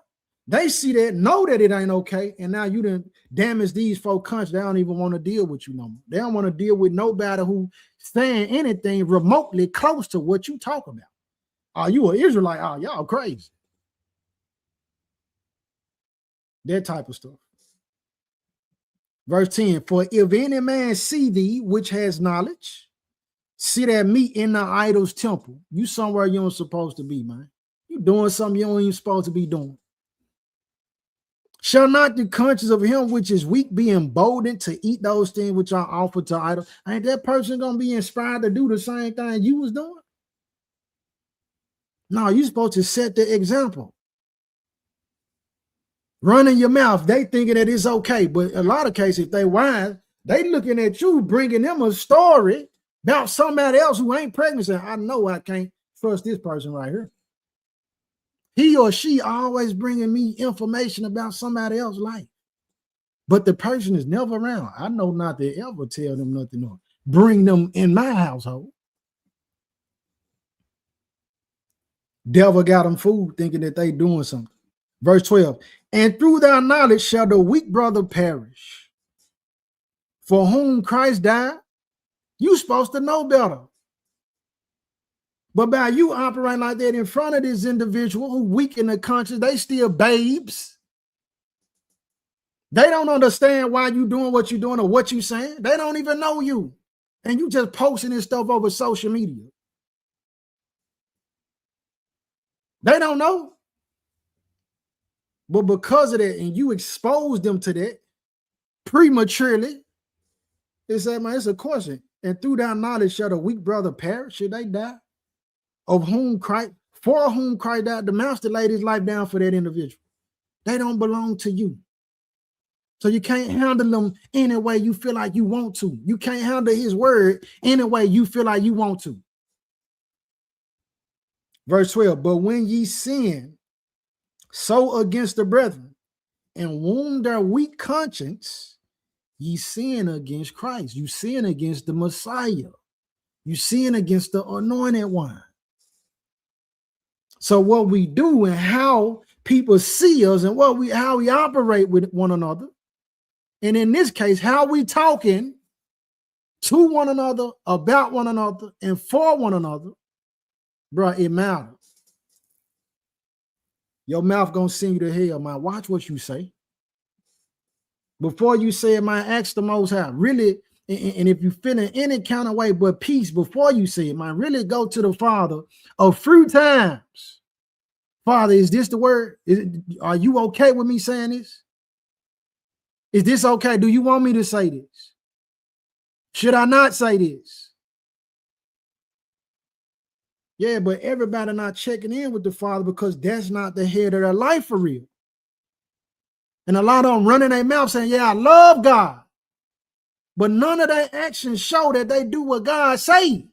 they see that, know that it ain't okay, and now you done damage these folk countries. They don't even want to deal with you no more. They don't want to deal with nobody who saying anything remotely close to what you talk about. Are you an Israelite? Oh, y'all crazy. That type of stuff. Verse 10, for if any man see thee, which has knowledge, sit at meat in the idol's temple, you somewhere you ain't supposed to be, man. You doing something you don't even supposed to be doing. Shall not the conscience of him which is weak be emboldened to eat those things which are offered to idols? Ain't that person going to be inspired to do the same thing you was doing? No, you're supposed to set the example. Running your mouth, they thinking that it's okay. But a lot of cases, if they wise, they looking at you, bringing them a story about somebody else who ain't pregnant, saying, I know I can't trust this person right here. He or she always bringing me information about somebody else's life. But the person is never around. I know not to ever tell them nothing or bring them in my household. Devil got them fooled thinking that they doing something. Verse 12, and through thy knowledge shall the weak brother perish, for whom Christ died. You supposed to know better. But by you operating like that in front of this individual who weak in the conscience, they still babes. They don't understand why you doing what you're doing or what you saying. They don't even know you. And you just posting this stuff over social media. They don't know. But because of that, and you expose them to that prematurely, it's that, man, it's a question. And through thy knowledge shall the weak brother perish, should they die? Of whom Christ, for whom Christ died, the master laid his life down for that individual. They don't belong to you. So you can't handle them any way you feel like you want to. You can't handle his word any way you feel like you want to. Verse 12, but when ye sin so against the brethren and wound their weak conscience, ye sin against Christ. You sin against the Messiah. You sin against the anointed one. So what we do and how people see us and how we operate with one another, and in this case, how we talking to one another, about one another, and for one another, bro, it matters. Your mouth gonna send you to hell, man. Watch what you say. Before you say it, man, ask the Most High. Really, and if you feel in any kind of way but peace before you say it, man, really go to the Father a few times. Father, is this the word? Are you okay with me saying this? Is this okay? Do you want me to say this? Should I not say this? Yeah, but everybody not checking in with the Father because that's not the head of their life for real. And a lot of them running their mouth saying, yeah, I love God. But none of their actions show that they do what God say.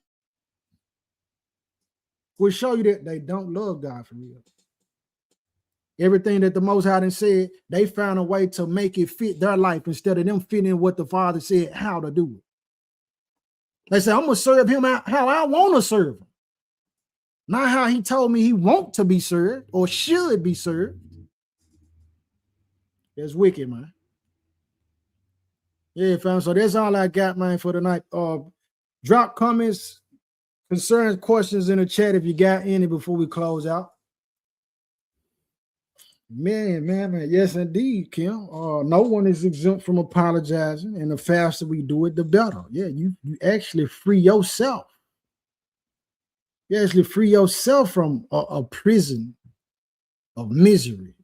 Will show you that they don't love God for real. Everything that the Most High done said, they found a way to make it fit their life instead of them fitting what the Father said how to do it. They say, I'm going to serve him how I want to serve him. Not how he told me he want to be served or should be served. That's wicked, man. Yeah, fam. So that's all I got, man, for tonight. Drop comments, concerns, questions in the chat if you got any before we close out. Man. Yes, indeed, Kim. No one is exempt from apologizing, and the faster we do it, the better. Yeah, you actually free yourself. You actually free yourself from a prison of misery.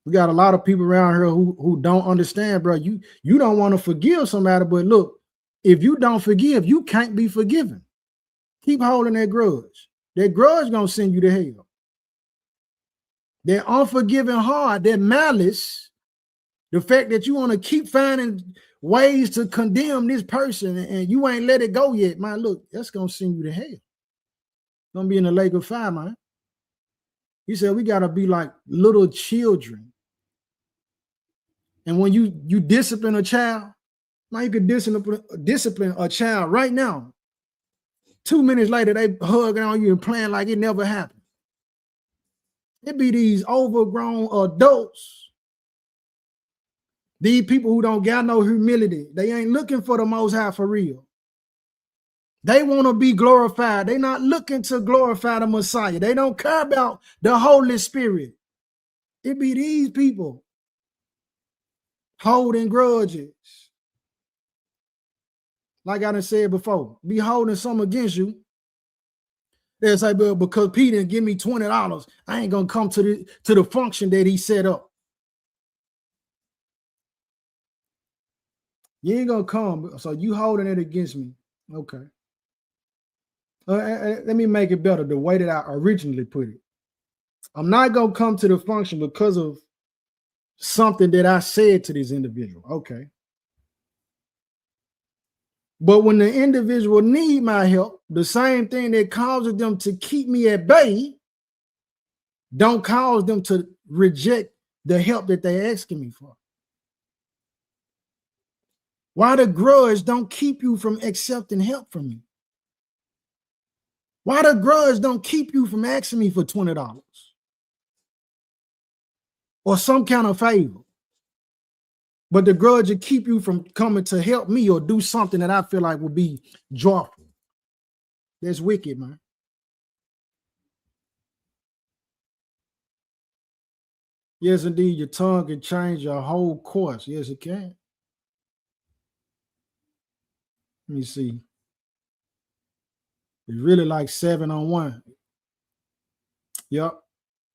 We got a lot of people around here who don't understand, bro. You don't want to forgive somebody, but look, if you don't forgive, you can't be forgiven. Keep holding that grudge. That grudge gonna send you to hell. That unforgiving heart, that malice The fact that you want to keep finding ways to condemn this person and you ain't let it go yet, man, look, that's going to send you to hell. Going to be in the lake of fire, man. He said we got to be like little children. And when you discipline a child, man, you could discipline a child right now. 2 minutes later, they hugging on you and playing like it never happened. It be these overgrown adults, these people who don't got no humility. They ain't looking for the Most High for real. They want to be glorified. They not looking to glorify the Messiah. They don't care about the Holy Spirit. It be these people holding grudges. Like I done said before, be holding something against you. They'll say, well, because Peter didn't give me $20, I ain't gonna come to the function that he set up. You ain't gonna come, so you holding it against me. Okay. Let me make it better the way that I originally put it. I'm not gonna come to the function because of something that I said to this individual. Okay. But when the individual need my help, the same thing that causes them to keep me at bay don't cause them to reject the help that they're asking me for. Why the grudge don't keep you from accepting help from me? Why the grudge don't keep you from asking me for $20 or some kind of favor? But the grudge will keep you from coming to help me or do something that I feel like will be joyful. That's wicked, man. Yes, indeed, your tongue can change your whole course. Yes, it can. Let me see. It's really like 7-on-1. Yep.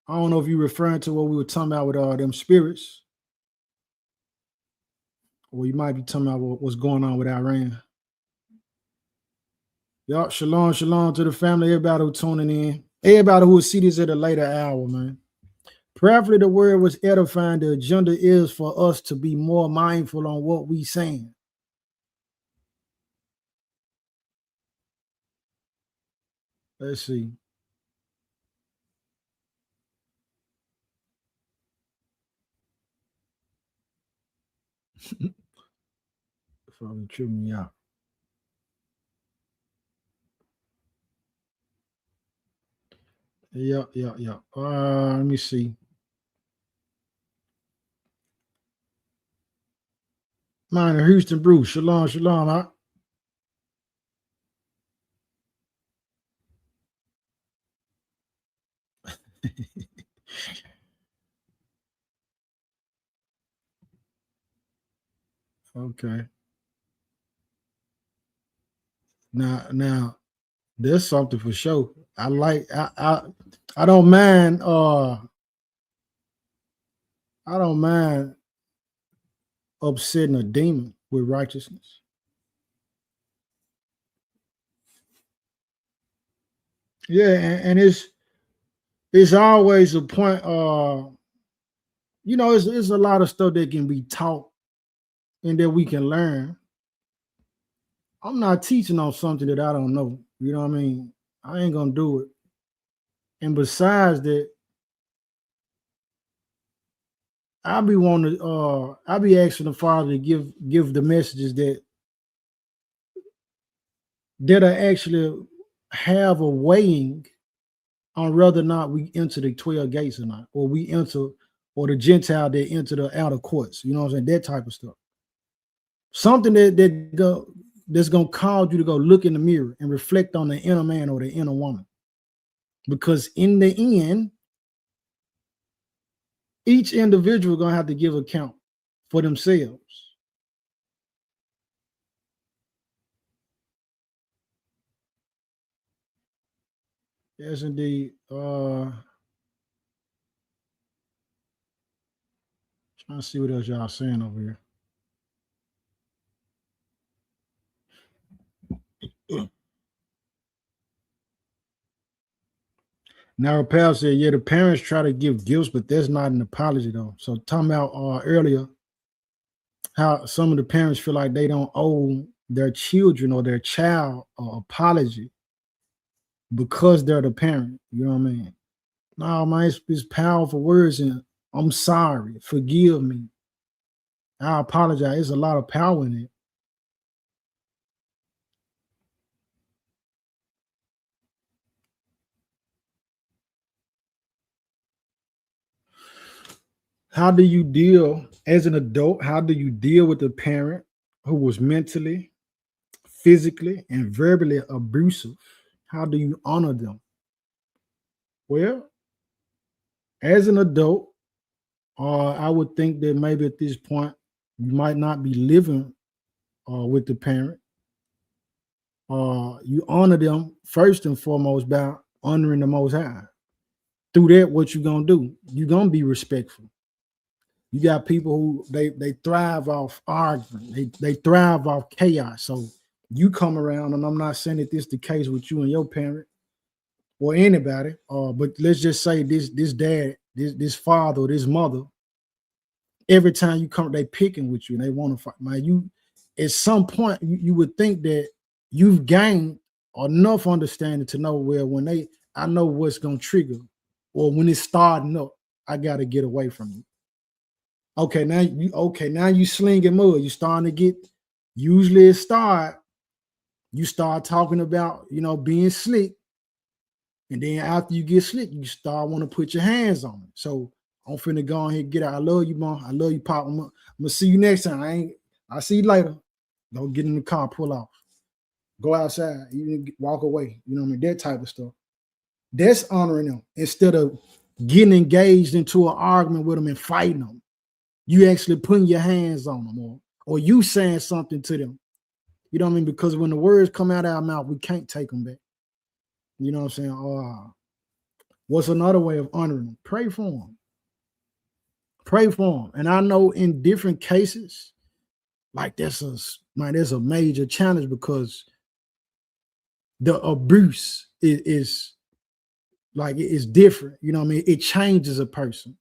I don't know if you're referring to what we were talking about with them spirits. Or you might be talking about what's going on with Iran. Yup, shalom, shalom to the family, everybody who's tuning in. Everybody who will see this at a later hour, man. Prayerfully, the word was edifying. The agenda is for us to be more mindful on what we saying. Let's see. Probably trip me out. Yeah. Let me see. Mine, Houston Bruce. Shalom, shalom. Huh? Okay. Now, there's something for sure. I don't mind. I don't mind upsetting a demon with righteousness. Yeah, and it's always a point. It's a lot of stuff that can be taught and that we can learn. I'm not teaching on something that I don't know. You know what I mean? I ain't gonna do it. And besides that, I be asking the Father to give the messages that are actually have a weighing on whether or not we enter the 12 gates or not, or we enter, or the Gentile that enter the outer courts. You know what I'm saying? That type of stuff. Something that's gonna cause you to go look in the mirror and reflect on the inner man or the inner woman. Because in the end, each individual gonna have to give account for themselves. Yes, indeed. Trying to see what else y'all saying over here. Now, Pal said, yeah, the parents try to give gifts, but that's not an apology, though. So, talking about earlier, how some of the parents feel like they don't owe their children or their child an apology because they're the parent. You know what I mean? No, man, it's powerful words, and I'm sorry, forgive me, I apologize. There's a lot of power in it. How do you deal as an adult? How do you deal with a parent who was mentally, physically, and verbally abusive? How do you honor them? Well, as an adult, I would think that maybe at this point you might not be living with the parent. You honor them first and foremost by honoring the Most High. Through that, what you gonna do? You're gonna be respectful. You got people who they thrive off arguing, they thrive off chaos. So you come around, and I'm not saying that this is the case with you and your parent or anybody, but let's just say this dad, this father, or this mother, every time you come, they picking with you and they want to fight. Man, you at some point you would think that you've gained enough understanding to know, well, when I know what's gonna trigger, or when it's starting up, I gotta get away from you. Okay, now you slinging mud. You starting to get, usually it start, you start talking about, being slick. And then after you get slick, you start want to put your hands on it. So I'm finna go on here, get out. I love you, Mom. I love you, Pop. I'm gonna see you next time. I'll see you later. Go get in the car, pull off. Go outside, you walk away. You know what I mean? That type of stuff. That's honoring them instead of getting engaged into an argument with them and fighting them. You actually putting your hands on them, or you saying something to them. You know what I mean? Because when the words come out of our mouth, we can't take them back. You know what I'm saying? What's another way of honoring them? Pray for them. Pray for them. And I know in different cases, like there's a major challenge because the abuse is like it's different. You know what I mean? It changes a person.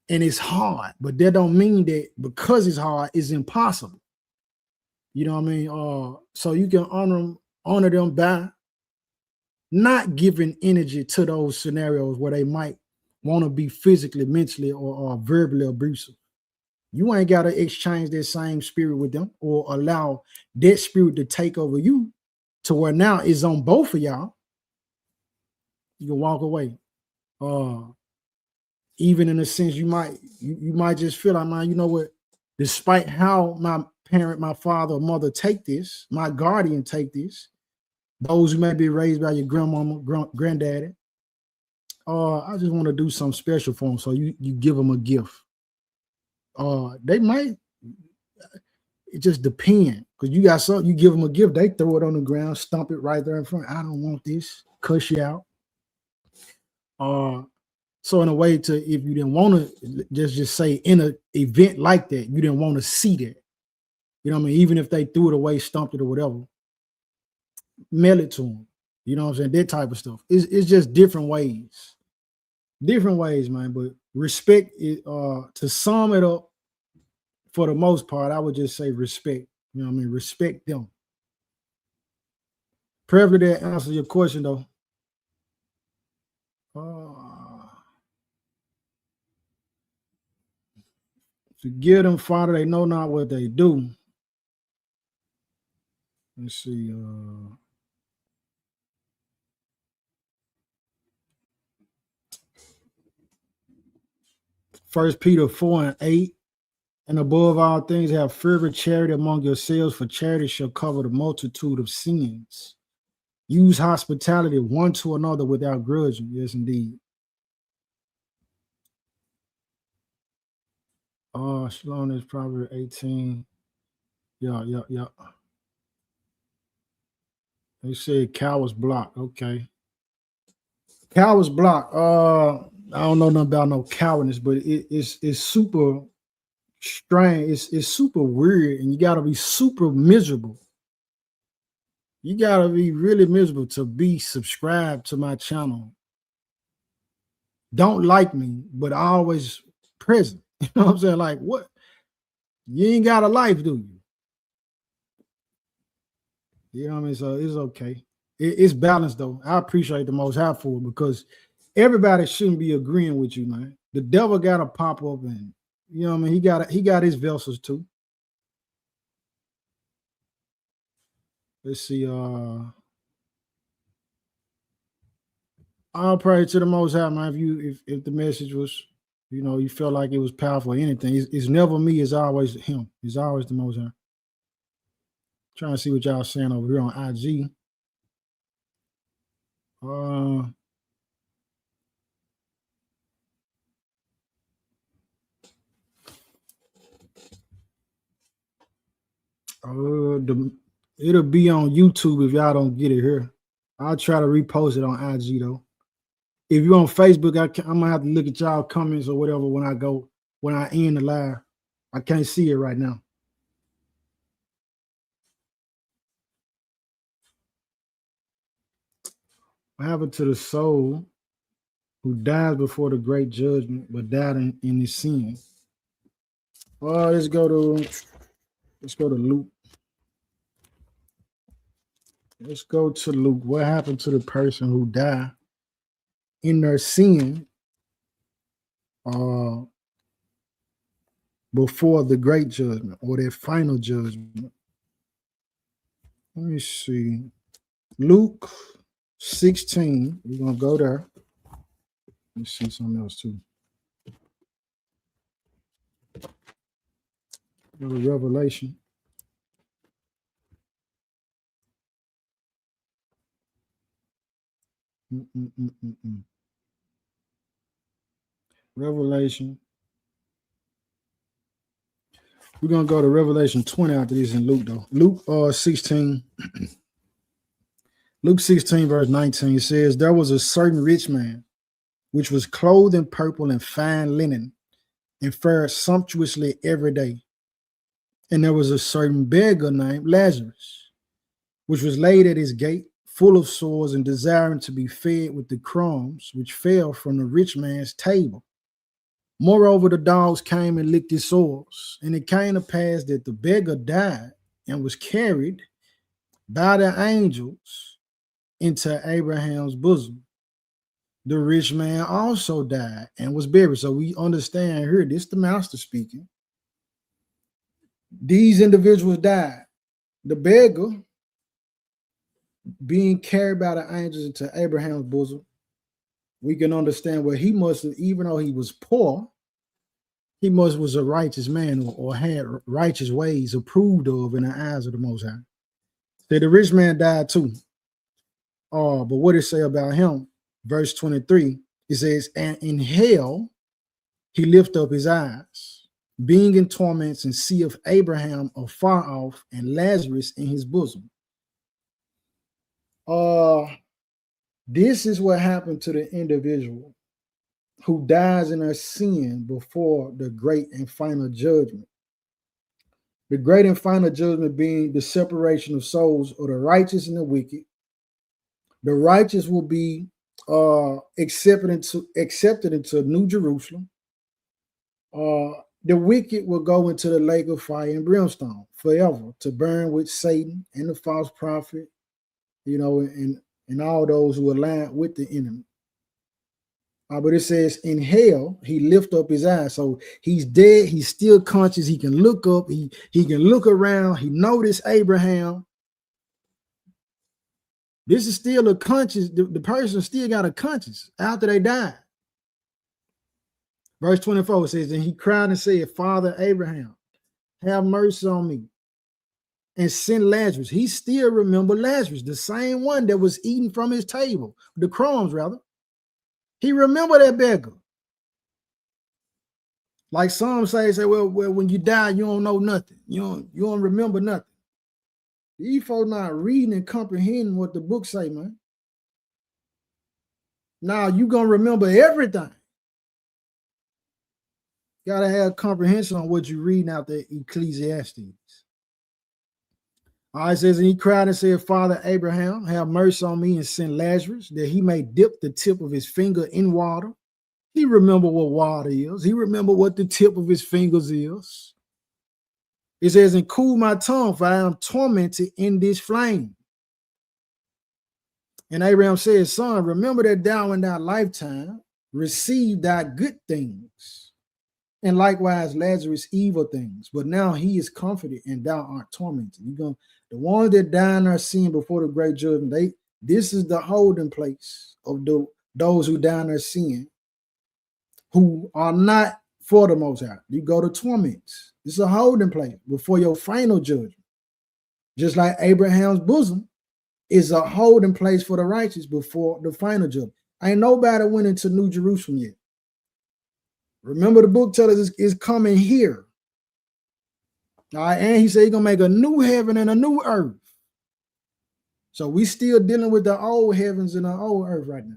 And it's hard, but that don't mean that because it's hard, it's impossible. You know what I mean? So you can honor them by not giving energy to those scenarios where they might want to be physically, mentally, or verbally abusive. You ain't got to exchange that same spirit with them or allow that spirit to take over you to where now it's on both of y'all. You can walk away. Even in a sense, you might just feel like, man, you know what? Despite how my parent, my father or mother take this, my guardian take this, those who may be raised by your grandmama, granddaddy, I just want to do something special for them. So you give them a gift. They might, it just depends. Because you got something, you give them a gift, they throw it on the ground, stomp it right there in front. I don't want this, cuss you out. So in a way to, if you didn't want to just say in an event like that, you didn't want to see that. You know what I mean? Even if they threw it away, stomped it or whatever, mail it to them. You know what I'm saying? That type of stuff. It's just different ways. Different ways, man. But respect it, to sum it up, for the most part, I would just say respect. You know what I mean? Respect them. Probably that answers your question though. Forgive them, Father, they know not what they do. Let's see. 1 Peter 4:8. And above all things, have fervent charity among yourselves, for charity shall cover the multitude of sins. Use hospitality one to another without grudging. Yes, indeed. Shalom is Proverbs 18. Yeah. They said cowards block. Okay. Cowards block. I don't know nothing about no cowardness, but it's super strange. It's super weird, and you gotta be super miserable. You gotta be really miserable to be subscribed to my channel. Don't like me, but always present. You know what I'm saying? Like, what? You ain't got a life, do you? You know what I mean? So it's okay. It's balanced though. I appreciate the Most High for it because everybody shouldn't be agreeing with you, man. The devil got to pop up, and you know what I mean. He got his vessels too. Let's see. I'll pray to the Most High, man. If the message was, you know, you felt like it was powerful or anything, it's never me. It's always him. It's always the Most High. Trying to see what y'all saying over here on IG. It'll be on YouTube if y'all don't get it here. I'll try to repost it on IG though. If you're on Facebook, I'm gonna have to look at y'all comments or whatever when I end the live. I can't see it right now. What happened to the soul who dies before the great judgment, but died in his sin? Well, let's go to Luke. Let's go to Luke. What happened to the person who died in their sin before the great judgment or their final judgment? Let me see. Luke 16. We're going to go there. Let me see something else too. Go to Revelation. Revelation. We're going to go to Revelation 20 after this in Luke, though. Luke 16. Luke 16, verse 19 says, there was a certain rich man, which was clothed in purple and fine linen, and fared sumptuously every day. And there was a certain beggar named Lazarus, which was laid at his gate, full of sores, and desiring to be fed with the crumbs which fell from the rich man's table. Moreover, the dogs came and licked his sores. And it came to pass that the beggar died and was carried by the angels into Abraham's bosom. The rich man also died and was buried. So we understand here, this is the master speaking. These individuals died. The beggar being carried by the angels into Abraham's bosom. We can understand where he must have, even though he was poor, he was a righteous man or had righteous ways approved of in the eyes of the Most High. So the rich man died too. But what did it say about him? Verse 23, it says, and in hell he lift up his eyes, being in torments, and seeth Abraham afar off and Lazarus in his bosom. This is what happened to the individual who dies in their sin before the great and final judgment. The great and final judgment being the separation of souls of the righteous and the wicked. The righteous will be accepted into New Jerusalem. The wicked will go into the lake of fire and brimstone forever to burn with Satan and the false prophet, you know, and all those who align with the enemy. But it says in hell, he lift up his eyes. So he's dead. He's still conscious. He can look up. He can look around. He noticed Abraham. This is still a conscious. The person still got a conscience after they died. Verse 24 says, and he cried and said, Father Abraham, have mercy on me, and send Lazarus. He still remembered Lazarus, the same one that was eating from his table, the crumbs rather. He remembered that beggar. Like some say, well, when you die, you don't know nothing. You don't remember nothing. These folks not reading and comprehending what the book say, man. Now you gonna remember everything. Gotta have comprehension on what you're reading out there, Ecclesiastes. All right, it says, and he cried and said, Father Abraham, have mercy on me and send Lazarus, that he may dip the tip of his finger in water. He remembered what water is. He remembered what the tip of his fingers is. It says, and cool my tongue, for I am tormented in this flame. And Abraham says, son, remember that thou in thy lifetime received thy good things, and likewise Lazarus evil things. But now he is comforted, and thou art tormented. The ones that die in their sin before the great judgment, this is the holding place of those who die in their sin, who are not for the Most High. You go to torments. It's a holding place before your final judgment. Just like Abraham's bosom is a holding place for the righteous before the final judgment. Ain't nobody went into New Jerusalem yet. Remember, the book tells us it's coming here. All right, and he said he's gonna make a new heaven and a new earth. So we still dealing with the old heavens and the old earth right now.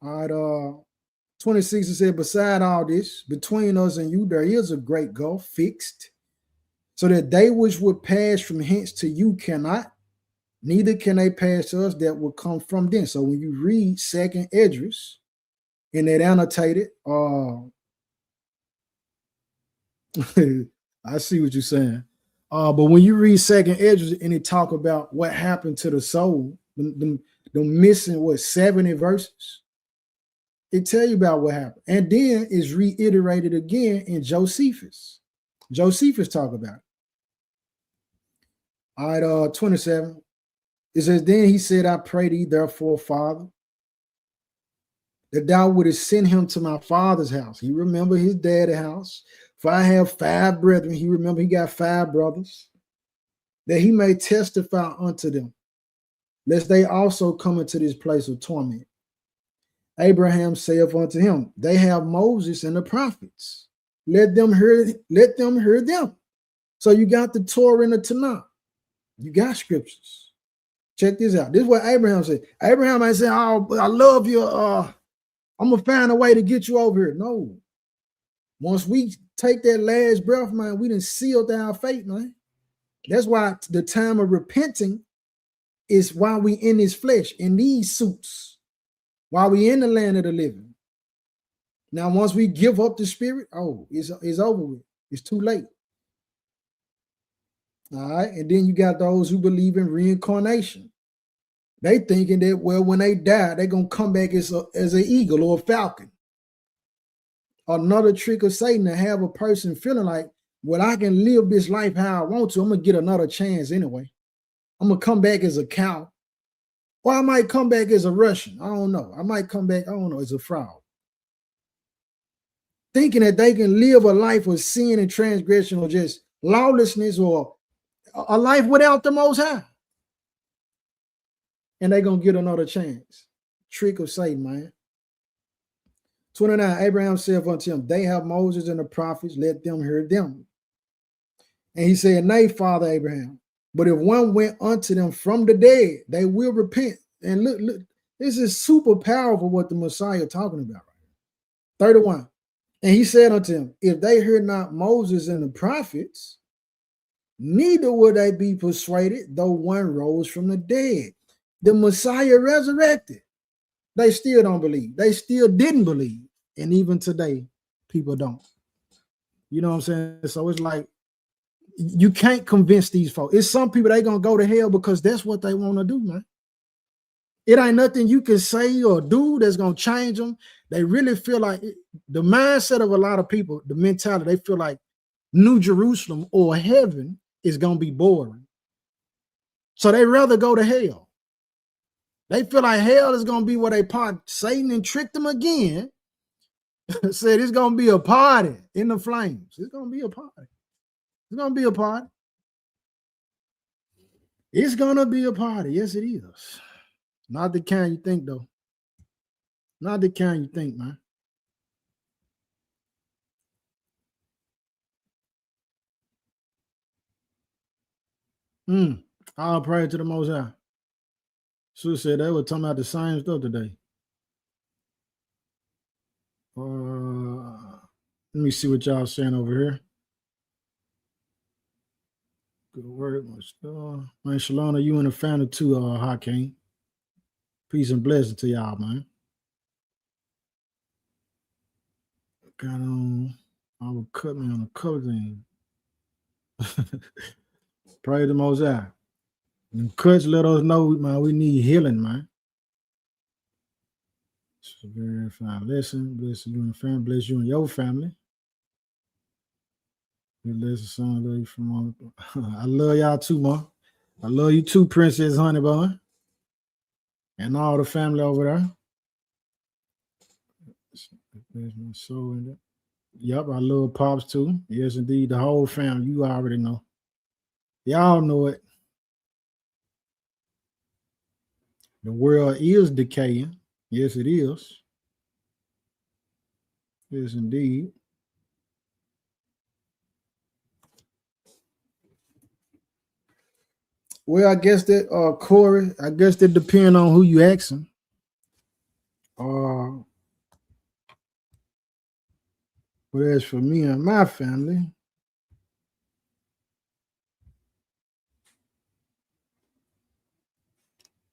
All right, 26, it said, beside all this, between us and you, there is a great gulf fixed, so that they which would pass from hence to you cannot, neither can they pass to us that will come from thence. So when you read Second Esdras, in that annotated, I see what you're saying. But when you read Second Esdras and it talk about what happened to the soul, the missing 70 verses, it tell you about what happened. And then it's reiterated again in Josephus. Josephus talk about it. All right, 27. It says, then he said, I pray thee, therefore, Father, that thou wouldest send him to my father's house. He remembered his daddy's house. For I have 5 brethren. He remembered he got 5 brothers, that he may testify unto them, lest they also come into this place of torment. Abraham saith unto him, they have Moses and the prophets. Let them hear them. So you got the Torah and the Tanakh. You got scriptures. Check this out. This is what Abraham said. Abraham ain't saying, oh, I love you. I'm going to find a way to get you over here. No. Once we take that last breath, man, we done sealed our fate, man. That's why the time of repenting is while we in this flesh, in these suits, while we in the land of the living. Now, once we give up the spirit, it's over with. It's too late. All right. And then you got those who believe in reincarnation. They thinking that, well, when they die, they're going to come back as an eagle or a falcon. Another trick of Satan to have a person feeling like, well, I can live this life how I want to. I'm going to get another chance anyway. I'm going to come back as a cow. Or I might come back as a Russian. I don't know. I might come back, as a frog. Thinking that they can live a life of sin and transgression or just lawlessness or a life without the Most High. And they're going to get another chance. Trick of Satan, man. 29, Abraham said unto him, they have Moses and the prophets, let them hear them. And he said, nay, Father Abraham, but if one went unto them from the dead, they will repent. And look, this is super powerful what the Messiah talking about. 31, and he said unto him, if they hear not Moses and the prophets, neither will they be persuaded, though one rose from the dead. The Messiah resurrected. They still don't believe. They still didn't believe. And even today, people don't. You know what I'm saying? So it's like, you can't convince these folks. It's some people, they going to go to hell because that's what they want to do, man. It ain't nothing you can say or do that's going to change them. They really feel like the mindset of a lot of people, the mentality, they feel like New Jerusalem or heaven is going to be boring. So they rather go to hell. They feel like hell is going to be where they part. Satan and tricked them again. Said it's going to be a party in the flames. It's going to be a party. It's going to be a party. It's going to be a party. Yes, it is. Not the kind you think, though. Not the kind you think, man. All praise to the Most High. Sue said they were talking about the same stuff today. Let me see what y'all saying over here. Good work. Man, Shalom, you and the family too, Hakeem. Peace and blessing to y'all, man. Got on, I will cut me on a couple things. Praise the Most High. And cuts let us know, man, we need healing, man. It's a very fine lesson. Bless you and family. Bless you and your family. Good lesson, son. Love you from all. I love y'all too, ma. I love you too, Princess Honeybun. And all the family over there. There's my soul in it. Yep, I love Pops too. Yes, indeed. The whole family. You already know. Y'all know it. The world is decaying. Yes, it is. Yes, indeed. Well, I guess that Corey, I guess that depends on who you asking. But as for me and my family,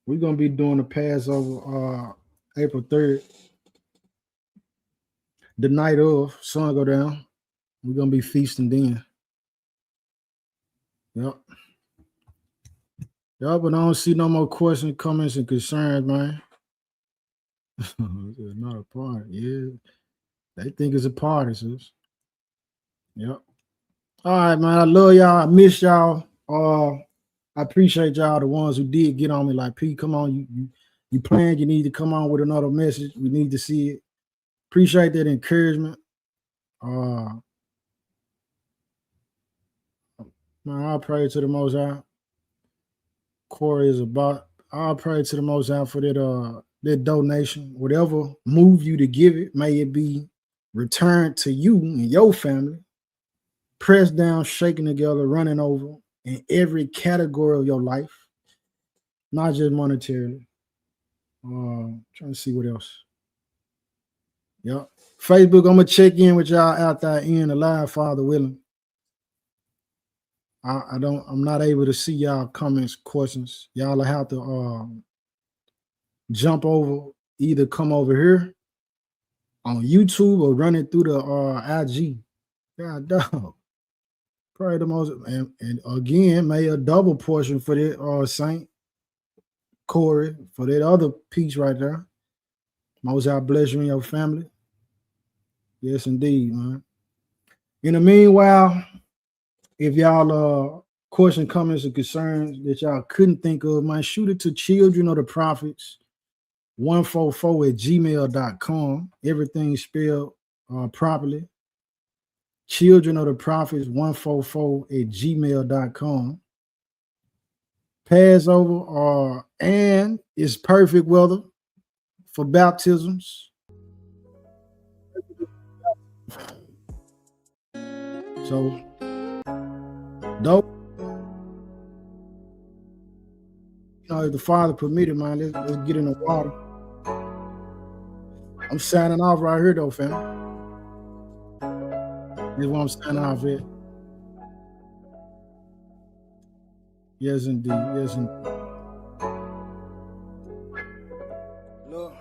we're gonna be doing the Passover April 3rd. The night of, sun go down. We're gonna be feasting then. Yep. Yep, but I don't see no more questions, comments, and concerns, man. It's not a party. Yeah. They think it's a party, sis. Yep. All right, man. I love y'all. I miss y'all. I appreciate y'all, the ones who did get on me like, P, come on, you planned, you need to come on with another message. We need to see it. Appreciate that encouragement. Man, I'll pray to the Most High. Corey is about, I'll pray to the Most High for that donation. Whatever move you to give it, may it be returned to you and your family, pressed down, shaken together, running over in every category of your life, not just monetarily. Trying to see what else. Yep. Facebook, I'm gonna check in with y'all after I end the live, Father willing. I'm not able to see y'all comments, questions. Y'all will have to jump over, either come over here on YouTube or run it through the IG. God dog. Pray the Most, and again, may a double portion for that Saint Corey, for that other piece right there. Most High bless you and your family. Yes, indeed, man. In the meanwhile, if y'all question, comments, or concerns that y'all couldn't think of, man, shoot it to Children of the Prophets 144@gmail.com. Everything spelled properly. Children of the Prophets 144@gmail.com. Passover and it's perfect weather for baptisms. So dope. If the Father permitted, man, let's get in the water. I'm signing off right here though, fam. That's what I'm signing off at. Yes, indeed. Yes, indeed. Look,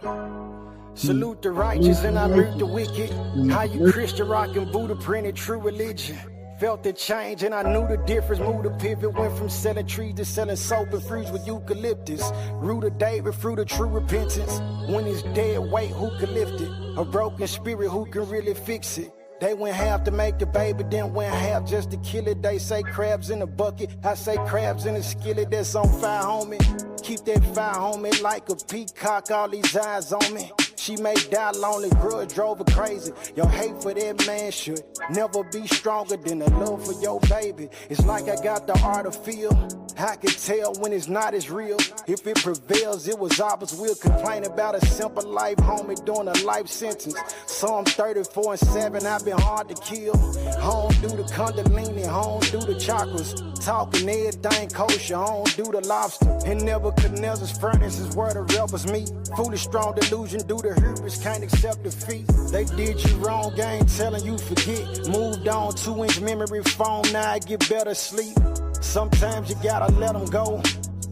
salute the righteous and I reap the wicked. How you Christian rockin' Buddha printed true religion. Felt the change and I knew the difference. Moved the pivot, went from selling trees to selling soap and fruits with eucalyptus. Root of David, fruit of true repentance. When it's dead weight, who can lift it? A broken spirit, who can really fix it? They went half to make the baby, then went half just to kill it. They say crabs in a bucket, I say crabs in a skillet. That's on fire, homie. Keep that fire, homie, like a peacock, all these eyes on me. She may die lonely, grudge drove her crazy. Your hate for that man should never be stronger than the love for your baby. It's like I got the art of feel. I can tell when it's not as real. If it prevails, it was opposite. We'll complain about a simple life, homie, doing a life sentence. Psalm 34:7, I've been hard to kill. Home do the kundalini, home do the chakras. Talking everything kosher, home do the lobster. And Nebuchadnezzar's furnace is where the rebels meet. Foolish, strong delusion, do the hubris, can't accept defeat. They did you wrong, ain't telling you forget. Moved on, 2-inch memory foam, now I get better sleep. Sometimes you gotta let them go.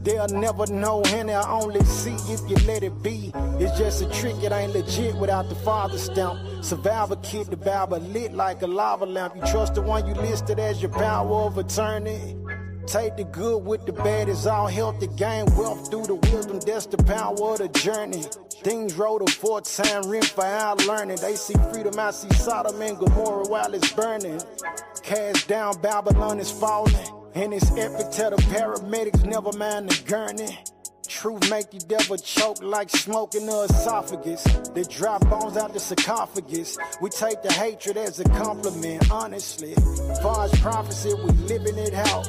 They'll never know and they'll only see if you let it be. It's just a trick, it ain't legit without the father stamp. Survivor kid, the Bible lit like a lava lamp. You trust the one you listed as your power of attorney. Take the good with the bad, it's all healthy. Gain wealth through the wisdom, that's the power of the journey. Things wrote a 4-time rim for our learning. They see freedom, I see Sodom and Gomorrah while it's burning. Cast down, Babylon is falling. And it's epic, tell the paramedics, never mind the gurney. Truth make the devil choke like smoke in the esophagus. They drop bones out the sarcophagus. We take the hatred as a compliment, honestly. Far as prophecy, we living it out.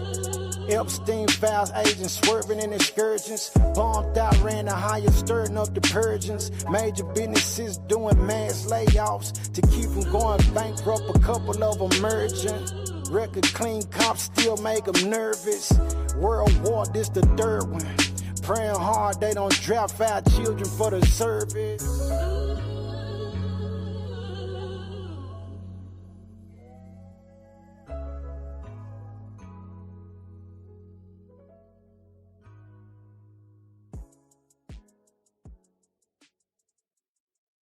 Epstein files, agents swerving in excursions. Bombed out, ran the highest, stirring up the purgings. Major businesses doing mass layoffs to keep them going bankrupt, a couple of them merging. Record clean, cops still make them nervous. World War, this the third one. Praying hard they don't draft our children for the service.